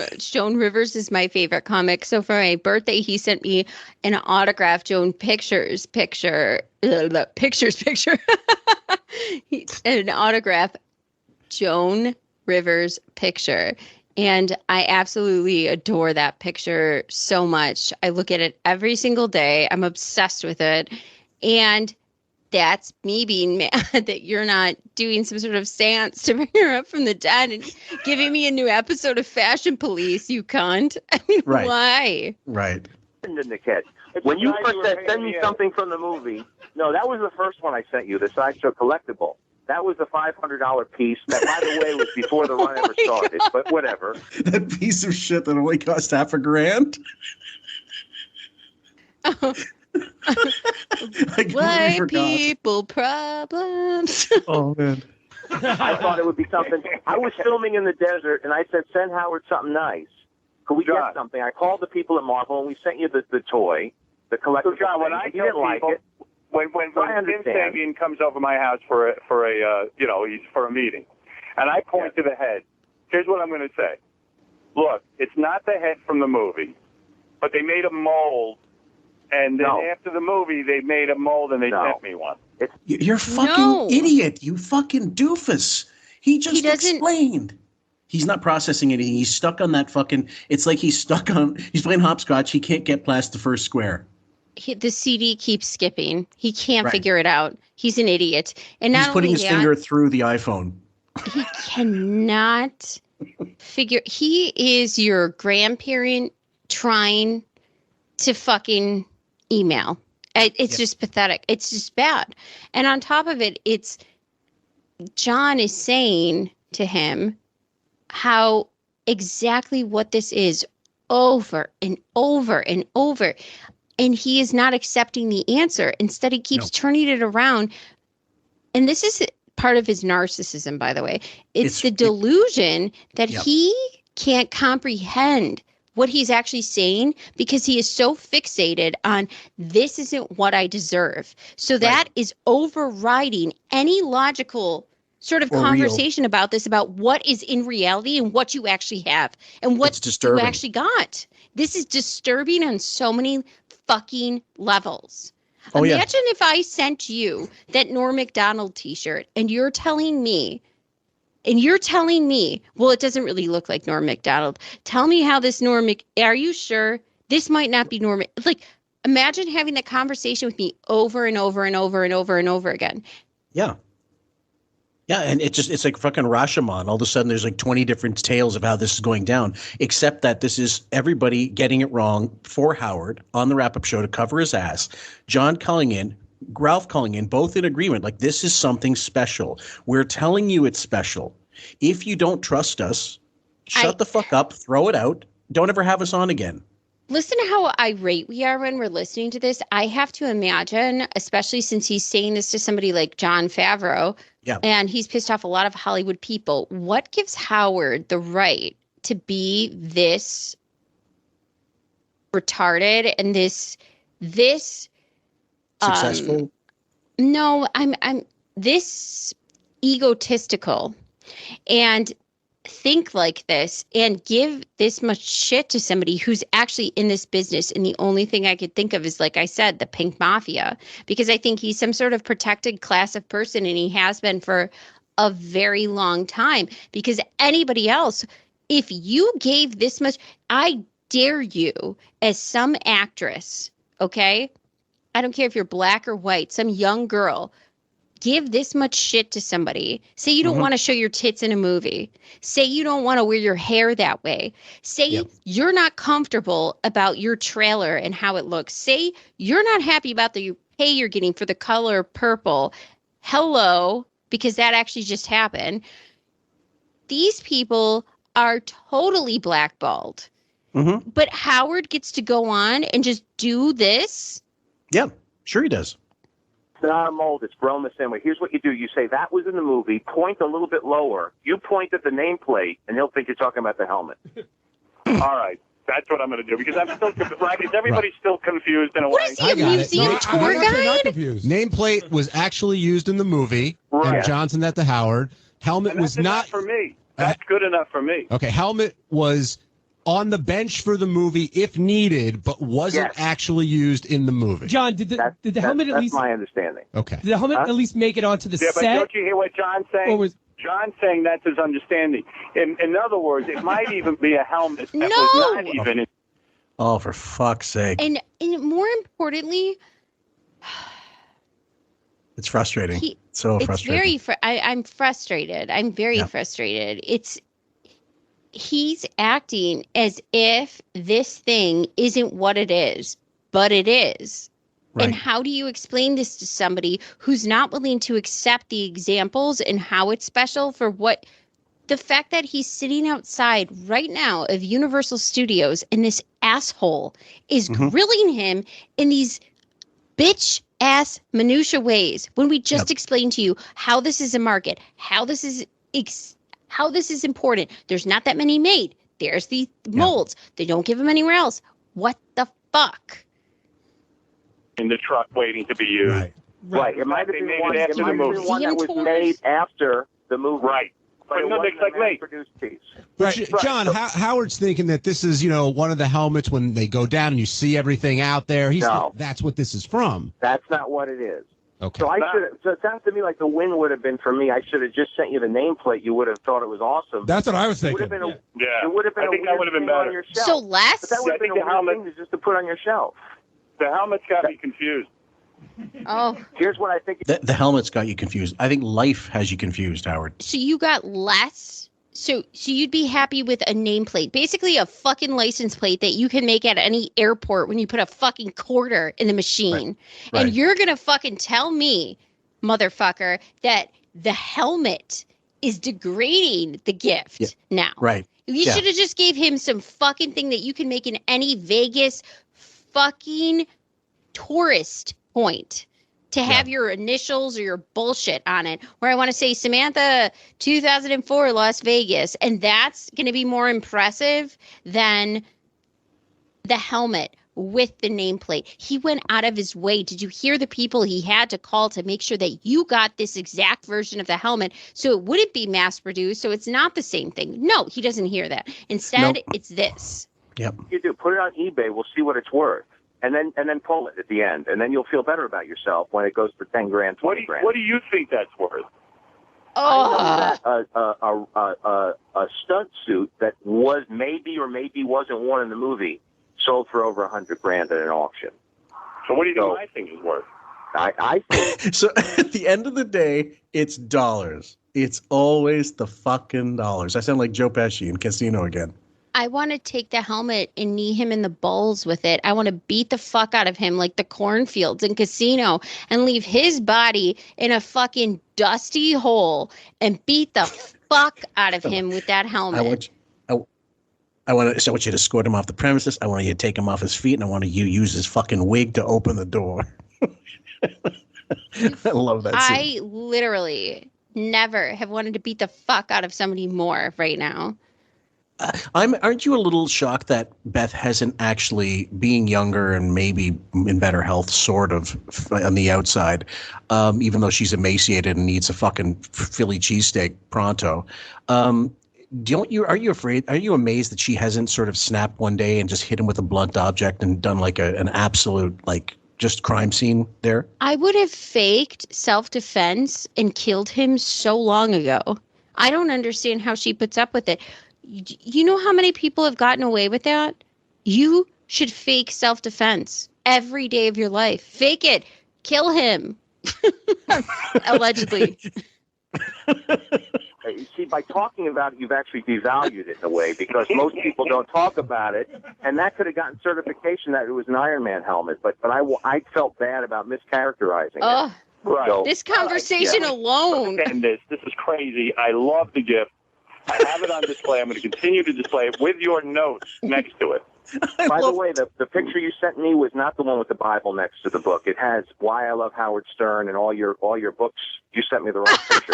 Rivers is my favorite comic. So for my birthday, he sent me an autograph Joan picture. An autograph Joan Rivers picture. And I absolutely adore that picture so much. I look at it every single day. I'm obsessed with it. And that's me being mad that you're not doing some sort of seance to bring her up from the dead and giving me a new episode of Fashion Police, you cunt. I mean, right. Why? Right. When you first said, send me something from the movie, no, that was the first one I sent you, the Sideshow Collectible. That was the $500 piece that, by the way, was before the run ever started, but whatever. That piece of shit that only cost $1,000. White people problems. Oh, man. I thought it would be something. I was filming in the desert, and I said, send Howard something nice. Could we get something? I called the people at Marvel, and we sent you the toy, the collectible. So, John, when I didn't like it. When Tim Sabian comes over my house for a meeting, and I point to the head, here's what I'm going to say. Look, it's not the head from the movie, but they made a mold, and then after the movie, they made a mold and they sent me one. You're a fucking idiot. You fucking doofus. He just explained. He's not processing anything. He's stuck on that fucking. It's like he's playing hopscotch. He can't get past the first square. The CD keeps skipping. He can't figure it out. He's an idiot. And not he's putting his finger through the iPhone. He cannot figure. He is your grandparent trying to fucking email. It's just pathetic. It's just bad. And on top of it, it's John is saying to him how exactly what this is over and over and over. And he is not accepting the answer. Instead, he keeps turning it around. And this is part of his narcissism, by the way. It's the delusion that he can't comprehend what he's actually saying because he is so fixated on this isn't what I deserve. So that is overriding any logical sort of conversation about this, about what is in reality and what you actually have and what you actually got. This is disturbing on so many fucking levels. Imagine if I sent you that Norm Macdonald t-shirt and you're telling me, well, it doesn't really look like Norm Macdonald. Tell me how this are you sure this might not be Norm? Like, imagine having that conversation with me over and over and over and over and over again. Yeah. Yeah, and it's like fucking Rashomon. All of a sudden, there's like 20 different tales of how this is going down, except that this is everybody getting it wrong for Howard on the wrap-up show to cover his ass. John calling in, Ralph calling in, both in agreement. Like, this is something special. We're telling you it's special. If you don't trust us, shut the fuck up, throw it out. Don't ever have us on again. Listen to how irate we are when we're listening to this. I have to imagine, especially since he's saying this to somebody like Jon Favreau, and he's pissed off a lot of Hollywood people. What gives Howard the right to be this retarded and this successful? No, I'm this egotistical and think like this and give this much shit to somebody who's actually in this business. And the only thing I could think of is, like I said, the pink mafia, because I think he's some sort of protected class of person, and he has been for a very long time. Because anybody else, if you gave this much, I dare you as some actress, okay? I don't care if you're black or white, some young girl, give this much shit to somebody, say you don't want to show your tits in a movie, say you don't want to wear your hair that way, say you're not comfortable about your trailer and how it looks, say you're not happy about the pay you're getting for the color purple, hello, because that actually just happened. These people are totally blackballed. But Howard gets to go on and just do this? Yeah, sure he does. It's not a mold. It's grown the same way. Here's what you do. You say, that was in the movie. Point a little bit lower. You point at the nameplate, and he'll think you're talking about the helmet. All right. That's what I'm going to do, because I'm still confused. Is everybody still confused in a way? What is he, a museum tour guide? Nameplate was actually used in the movie. Right. And Johnson at the Howard. Helmet was not for me. That's good enough for me. Okay, helmet was on the bench for the movie if needed, but wasn't actually used in the movie. John, did the helmet at least? That's my understanding. Okay. Did the helmet at least make it onto the But set? don't you hear what John's saying? John's saying that's his understanding. In other words, it might even be a helmet that was not even. Oh, for fuck's sake! And more importantly, it's frustrating. It's frustrating. I'm frustrated. I'm very frustrated. He's acting as if this thing isn't what it is, but it is. Right. And how do you explain this to somebody who's not willing to accept the examples and how it's special for what the fact that he's sitting outside right now of Universal Studios and this asshole is grilling him in these bitch ass minutia ways when we just explained to you how this is a market, how this is important. There's not that many made. There's the molds. They don't give them anywhere else. What the fuck? In the truck waiting to be used. Right. It might have been one that was made after the movie. Right. But no, it's like me. But John, Howard's thinking that this is, one of the helmets when they go down and you see everything out there. That's what this is from. That's not what it is. Okay. So it sounds to me like the win would have been for me. I should have just sent you the nameplate. You would have thought it was awesome. That's what I was thinking. It would have been I think that would have been better. On your shelf. So less? But that would have been a weird thing just to put on your shelf. The helmet's got me confused. Oh. Here's what I think. The helmet's got you confused. I think life has you confused, Howard. So you got less? So you'd be happy with a nameplate, basically a fucking license plate that you can make at any airport when you put a fucking quarter in the machine. Right. And you're going to fucking tell me, motherfucker, that the helmet is degrading the gift now. Right. You should have just gave him some fucking thing that you can make in any Vegas fucking tourist point to have your initials or your bullshit on it, where I want to say Samantha 2004 Las Vegas, and that's going to be more impressive than the helmet with the nameplate. He went out of his way. Did you hear the people he had to call to make sure that you got this exact version of the helmet so it wouldn't be mass produced, so it's not the same thing? No, he doesn't hear that. Instead, it's this. Yep. You do. Put it on eBay. We'll see what it's worth. And then pull it at the end, and then you'll feel better about yourself when it goes for 10 grand, 20 grand. What do you think that's worth? I know that a stunt suit that was maybe or maybe wasn't one in the movie sold for over 100 grand at an auction. So what do you think my thing is worth? I think. So at the end of the day, it's dollars. It's always the fucking dollars. I sound like Joe Pesci in Casino again. I want to take the helmet and knee him in the balls with it. I want to beat the fuck out of him like the cornfields in Casino and leave his body in a fucking dusty hole and beat the fuck out of him with that helmet. I want you to escort him off the premises. I want you to take him off his feet, and I want you to use his fucking wig to open the door. I love that scene. I literally never have wanted to beat the fuck out of somebody more right now. Aren't you a little shocked that Beth hasn't actually, being younger and maybe in better health, sort of on the outside, even though she's emaciated and needs a fucking Philly cheesesteak pronto? Are you amazed that she hasn't sort of snapped one day and just hit him with a blunt object and done like an absolute just crime scene there? I would have faked self-defense and killed him so long ago. I don't understand how she puts up with it. You know how many people have gotten away with that? You should fake self-defense every day of your life. Fake it. Kill him. Allegedly. See, by talking about it, you've actually devalued it in a way because most people don't talk about it, and that could have gotten certification that it was an Iron Man helmet. But I felt bad about mischaracterizing it. Right. So, This conversation alone. And this is crazy. I love the gift. I have it on display. I'm going to continue to display it with your notes next to it. By the way, the picture you sent me was not the one with the Bible next to the book. It has Why I Love Howard Stern and all your books. You sent me the wrong picture.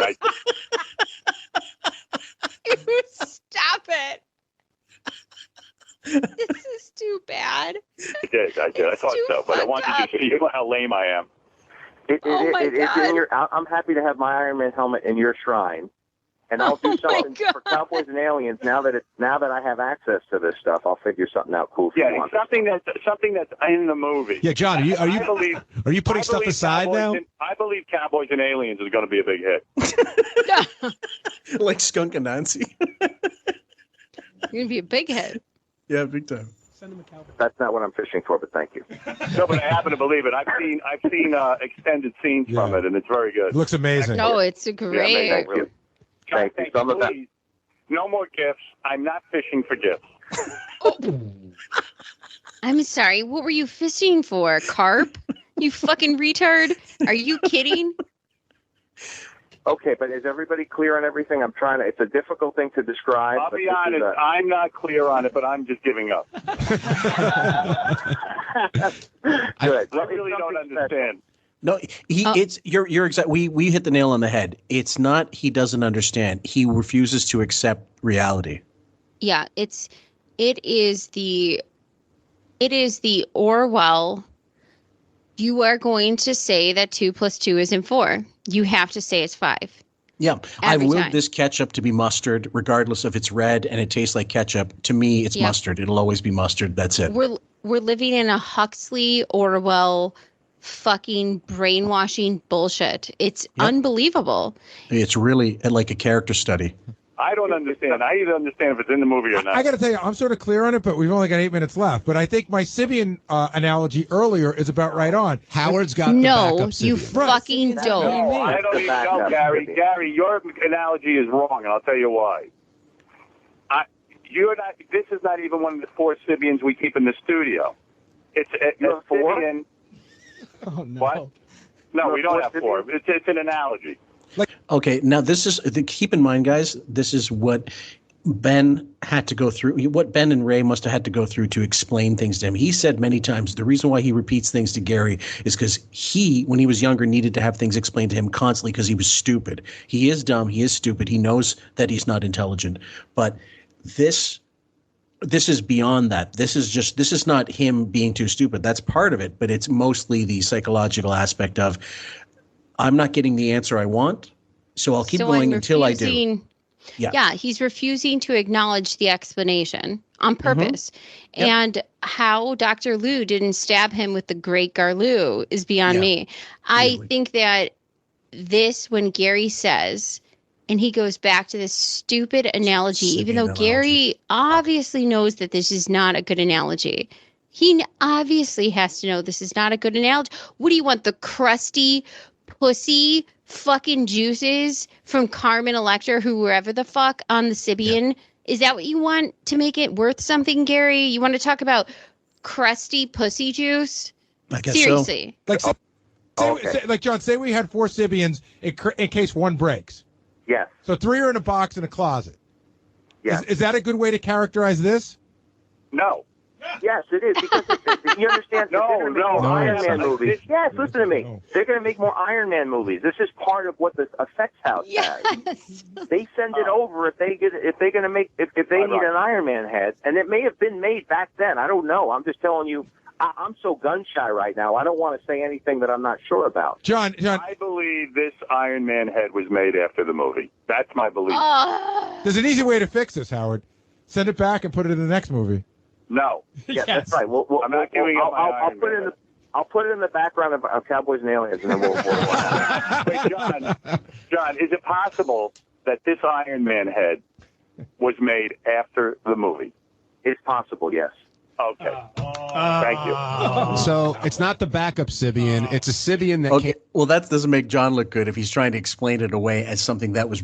Right. Stop it. This is too bad. I did. I thought so, but I wanted to see how lame I am. It's in your. I'm happy to have my Iron Man helmet in your shrine. And I'll do something for Cowboys and Aliens now that I have access to this stuff. I'll figure something out cool for you. Something that's in the movie. Yeah, John, are you putting stuff aside now? I believe Cowboys and Aliens is going to be a big hit. Like Skunk and Nancy. You're gonna be a big hit. Yeah, big time. Send him a cowboy. That's not what I'm fishing for, but thank you. No, but I happen to believe it. I've seen extended scenes from it, and it's very good. It looks amazing. No, it's great. Thank you. Thank you. Some of that. Please, no more gifts. I'm not fishing for gifts. I'm sorry. What were you fishing for? Carp? You fucking retard? Are you kidding? Okay, but is everybody clear on everything? I'm trying to. It's a difficult thing to describe. I'll be honest. I'm not clear on it, but I'm just giving up. Good. I really don't understand. No, you're exact. We hit the nail on the head. It's not he doesn't understand. He refuses to accept reality. Yeah, it is the Orwell. You are going to say that 2 + 2 isn't 4. You have to say it's 5. Yeah, I've Every willed time. this ketchup to be mustard, regardless if it's red and it tastes like ketchup. To me, it's mustard. It'll always be mustard. That's it. We're living in a Huxley Orwell fucking brainwashing bullshit. It's unbelievable. It's really like a character study. I don't understand. I either understand if it's in the movie or not. I got to tell you, I'm sort of clear on it, but we've only got 8 minutes left. But I think my Sibian analogy earlier is about right on. Howard's got No, the backup you Sibian. fucking don't. No, I don't even know, Gary. Gary, your analogy is wrong, and I'll tell you why. You're not. This is not even one of the 4 Sibians we keep in the studio. It's a Sibian. Oh, no. What? No, we don't have 4. It's an analogy. Okay, now this is keep in mind, guys. This is what Ben had to go through. What Ben and Ray must have had to go through to explain things to him. He said many times the reason why he repeats things to Gary is because he, when he was younger, needed to have things explained to him constantly because he was stupid. He is dumb. He is stupid. He knows that he's not intelligent. But this is beyond that. This is not him being too stupid. That's part of it, but it's mostly the psychological aspect of I'm not getting the answer I want, so I'll keep going until I do. Yeah, he's refusing to acknowledge the explanation on purpose. Yep. And how Dr. Liu didn't stab him with the great Garloo is beyond me. I think that when Gary says, and he goes back to this stupid analogy, even though Gary obviously knows that this is not a good analogy. He obviously has to know this is not a good analogy. What do you want, the crusty pussy fucking juices from Carmen Electra, whoever the fuck on the Sibian? Yeah. Is that what you want to make it worth something, Gary? You want to talk about crusty pussy juice? I guess seriously. So. Like John, say we had 4 Sibians in case one breaks. Yes. So 3 are in a box in a closet. Yes. Is that a good way to characterize this? No. Yes, it is. Because you understand? No, Iron Man movies. Yes, listen to me. They're going to make more Iron Man movies. This is part of what the effects house has. They send it over if they need an Iron Man head, and it may have been made back then. I don't know. I'm just telling you. I'm so gun shy right now. I don't want to say anything that I'm not sure about. John, I believe this Iron Man head was made after the movie. That's my belief. There's an easy way to fix this, Howard. Send it back and put it in the next movie. No. Yeah, that's right. I'm not giving up my I'll put it in the background of Cowboys and Aliens, and then we'll Wait, John, is it possible that this Iron Man head was made after the movie? It's possible, yes. Okay. Thank you. So it's not the backup Sibian. It's a Sibian that Okay, well, that doesn't make John look good if he's trying to explain it away as something that was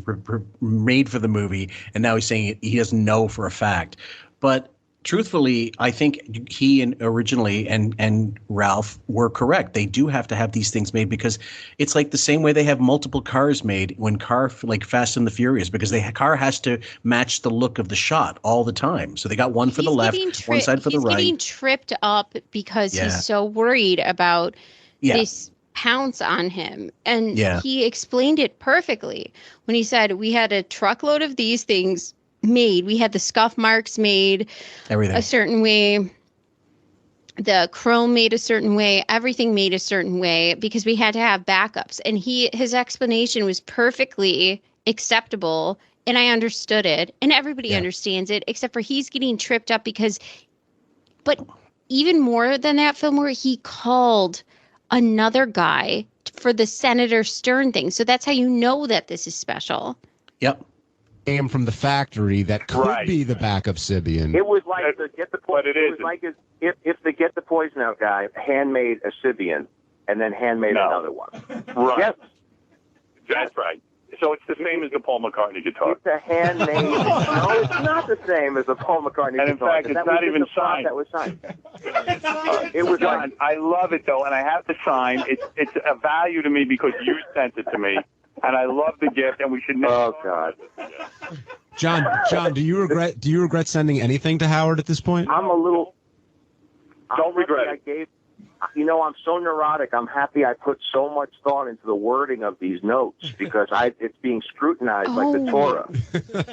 made for the movie, and now he's saying he doesn't know for a fact. But truthfully, I think he originally and Ralph were correct. They do have to have these things made because it's like the same way they have multiple cars made when like Fast and the Furious, because the car has to match the look of the shot all the time. So they got one for the left, one side for the right. He's getting tripped up because he's so worried about this pounce on him. And he explained it perfectly when he said, we had a truckload of these things made. We had the scuff marks made a certain way, the chrome made a certain way, everything made a certain way because we had to have backups. And his explanation was perfectly acceptable, and I understood it, and everybody understands it, except for he's getting tripped up but even more than that, Fillmore, he called another guy for the Senator Stern thing. So that's how you know that this is special. Yep. From the factory that could be the backup Sibian. It was like the Get the Poison. It was like if the Get the Poison Out guy handmade a Sibian and then handmade another one. Right. Yes. That's right. So it's the same as the Paul McCartney guitar. It's a handmade. No, it's not the same as the Paul McCartney guitar. And in fact, it's not even signed. That was signed. It was John, I love it though, and I have to sign. It's a value to me because you sent it to me. And I love the gift, and we should never. Oh God, John, do you regret sending anything to Howard at this point? I'm a little. Don't regret it. I'm so neurotic. I'm happy I put so much thought into the wording of these notes because it's being scrutinized like the Torah.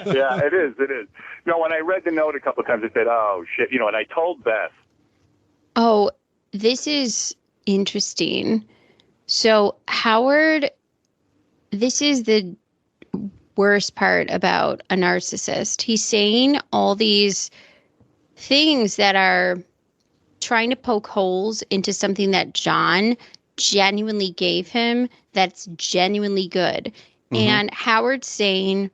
Yeah, it is. It is. When I read the note a couple of times, I said, "Oh shit," and I told Beth. Oh, this is interesting. So Howard. This is the worst part about a narcissist. He's saying all these things that are trying to poke holes into something that John genuinely gave him that's genuinely good. Mm-hmm. And Howard's saying,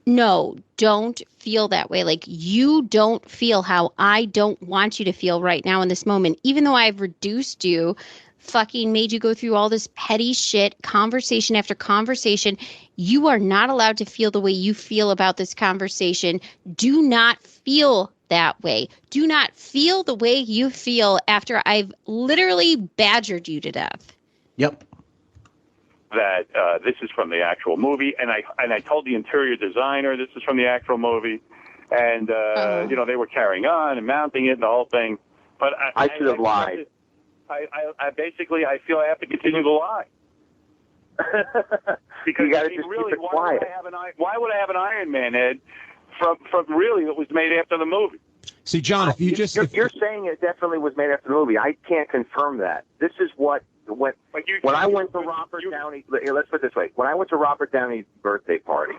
no, don't feel that way. Like, you don't feel how I don't want you to feel right now in this moment, even though I've reduced you, fucking made you go through all this petty shit, conversation after conversation. You are not allowed to feel the way you feel about this conversation. Do not feel that way. Do not feel the way you feel after I've literally badgered you to death. Yep. That this is from the actual movie, and I told the interior designer this is from the actual movie, and they were carrying on and mounting it and the whole thing. But I should have lied. I basically feel I have to continue to lie. Because you got to just really, keep it quiet. Why would I have an Iron Man head from really that was made after the movie? See, John, if you just you're saying it definitely was made after the movie. I can't confirm that. This is when I went to Robert Downey. Let's put it this way: when I went to Robert Downey's birthday party,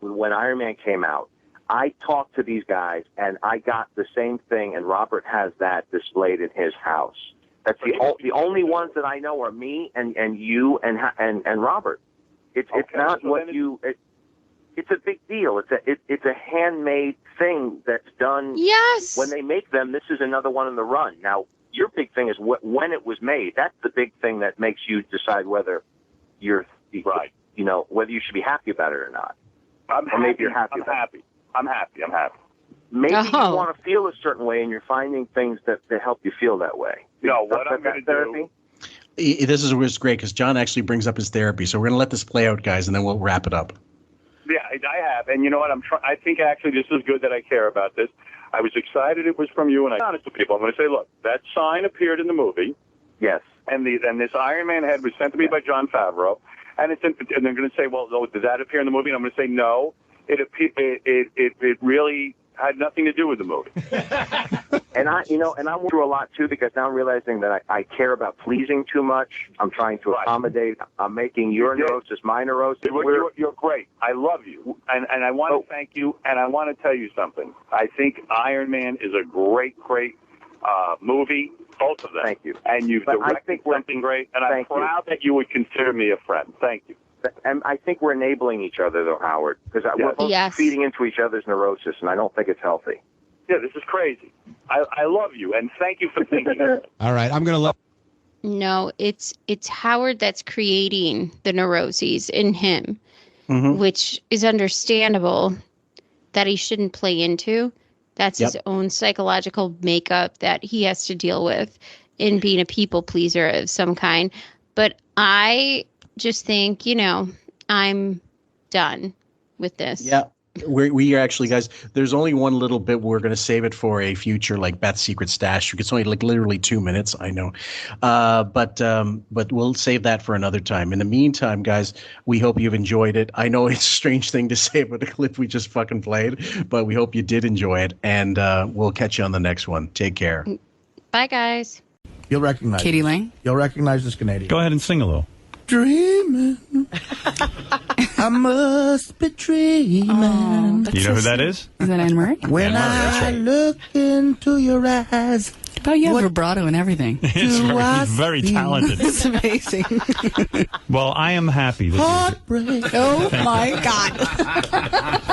when Iron Man came out, I talked to these guys, and I got the same thing. And Robert has that displayed in his house. That's the only ones that I know are me and you and Robert. It's not so what you. It's a big deal. It's a handmade thing that's done. Yes. When they make them, this is another one in the run. Now, your big thing is when it was made. That's the big thing that makes you decide whether you're right. Whether you should be happy about it or not. Maybe you're happy. I'm happy. Maybe you want to feel a certain way, and you're finding things that help you feel that way. No, what I'm going to do. This is great because John actually brings up his therapy. So we're going to let this play out, guys, and then we'll wrap it up. Yeah, I have. And you know what? I think actually this is good that I care about this. I was excited it was from you, and I'm honest with people. I'm going to say, look, that sign appeared in the movie. Yes. And this Iron Man head was sent to me by Jon Favreau. And and they're going to say, well, did that appear in the movie? And I'm going to say, no. It really had nothing to do with the movie. And I went through a lot too because now I'm realizing that I care about pleasing too much. I'm trying to accommodate. I'm making your neurosis my neurosis. You're great. I love you, and I want to thank you. And I want to tell you something. I think Iron Man is a great movie. Both of them. Thank you. And you've directed something great. And I'm proud that you would consider me a friend. Thank you. And I think we're enabling each other, though, Howard, because we're both feeding into each other's neurosis, and I don't think it's healthy. this is crazy. I love you, and thank you for thinking of it. All right, I'm going to let. No, it's Howard that's creating the neuroses in him, which is understandable that he shouldn't play into. That's his own psychological makeup that he has to deal with in being a people pleaser of some kind. But I just think, I'm done with this. Yeah. We are actually, guys, there's only one little bit. We're going to save it for a future, like Beth's Secret Stash. It's only like literally 2 minutes, I know. But we'll save that for another time. In the meantime, guys, we hope you've enjoyed it. I know it's a strange thing to say about the clip we just fucking played, but we hope you did enjoy it. And we'll catch you on the next one. Take care. Bye, guys. You'll recognize Katie this. Lang? You'll recognize this Canadian. Go ahead and sing a little. Dreaming. I must be dreaming. Oh, you know who that is? Is that Anne-Marie? When I look into your eyes. Oh, you have vibrato and everything. He's very talented. It's amazing. Well, I am happy. Heartbreak. Oh, my God.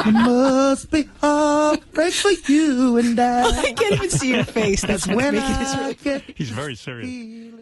It must be heartbreak for you and I. I can't even see your face. That's what's when making this really... He's very serious.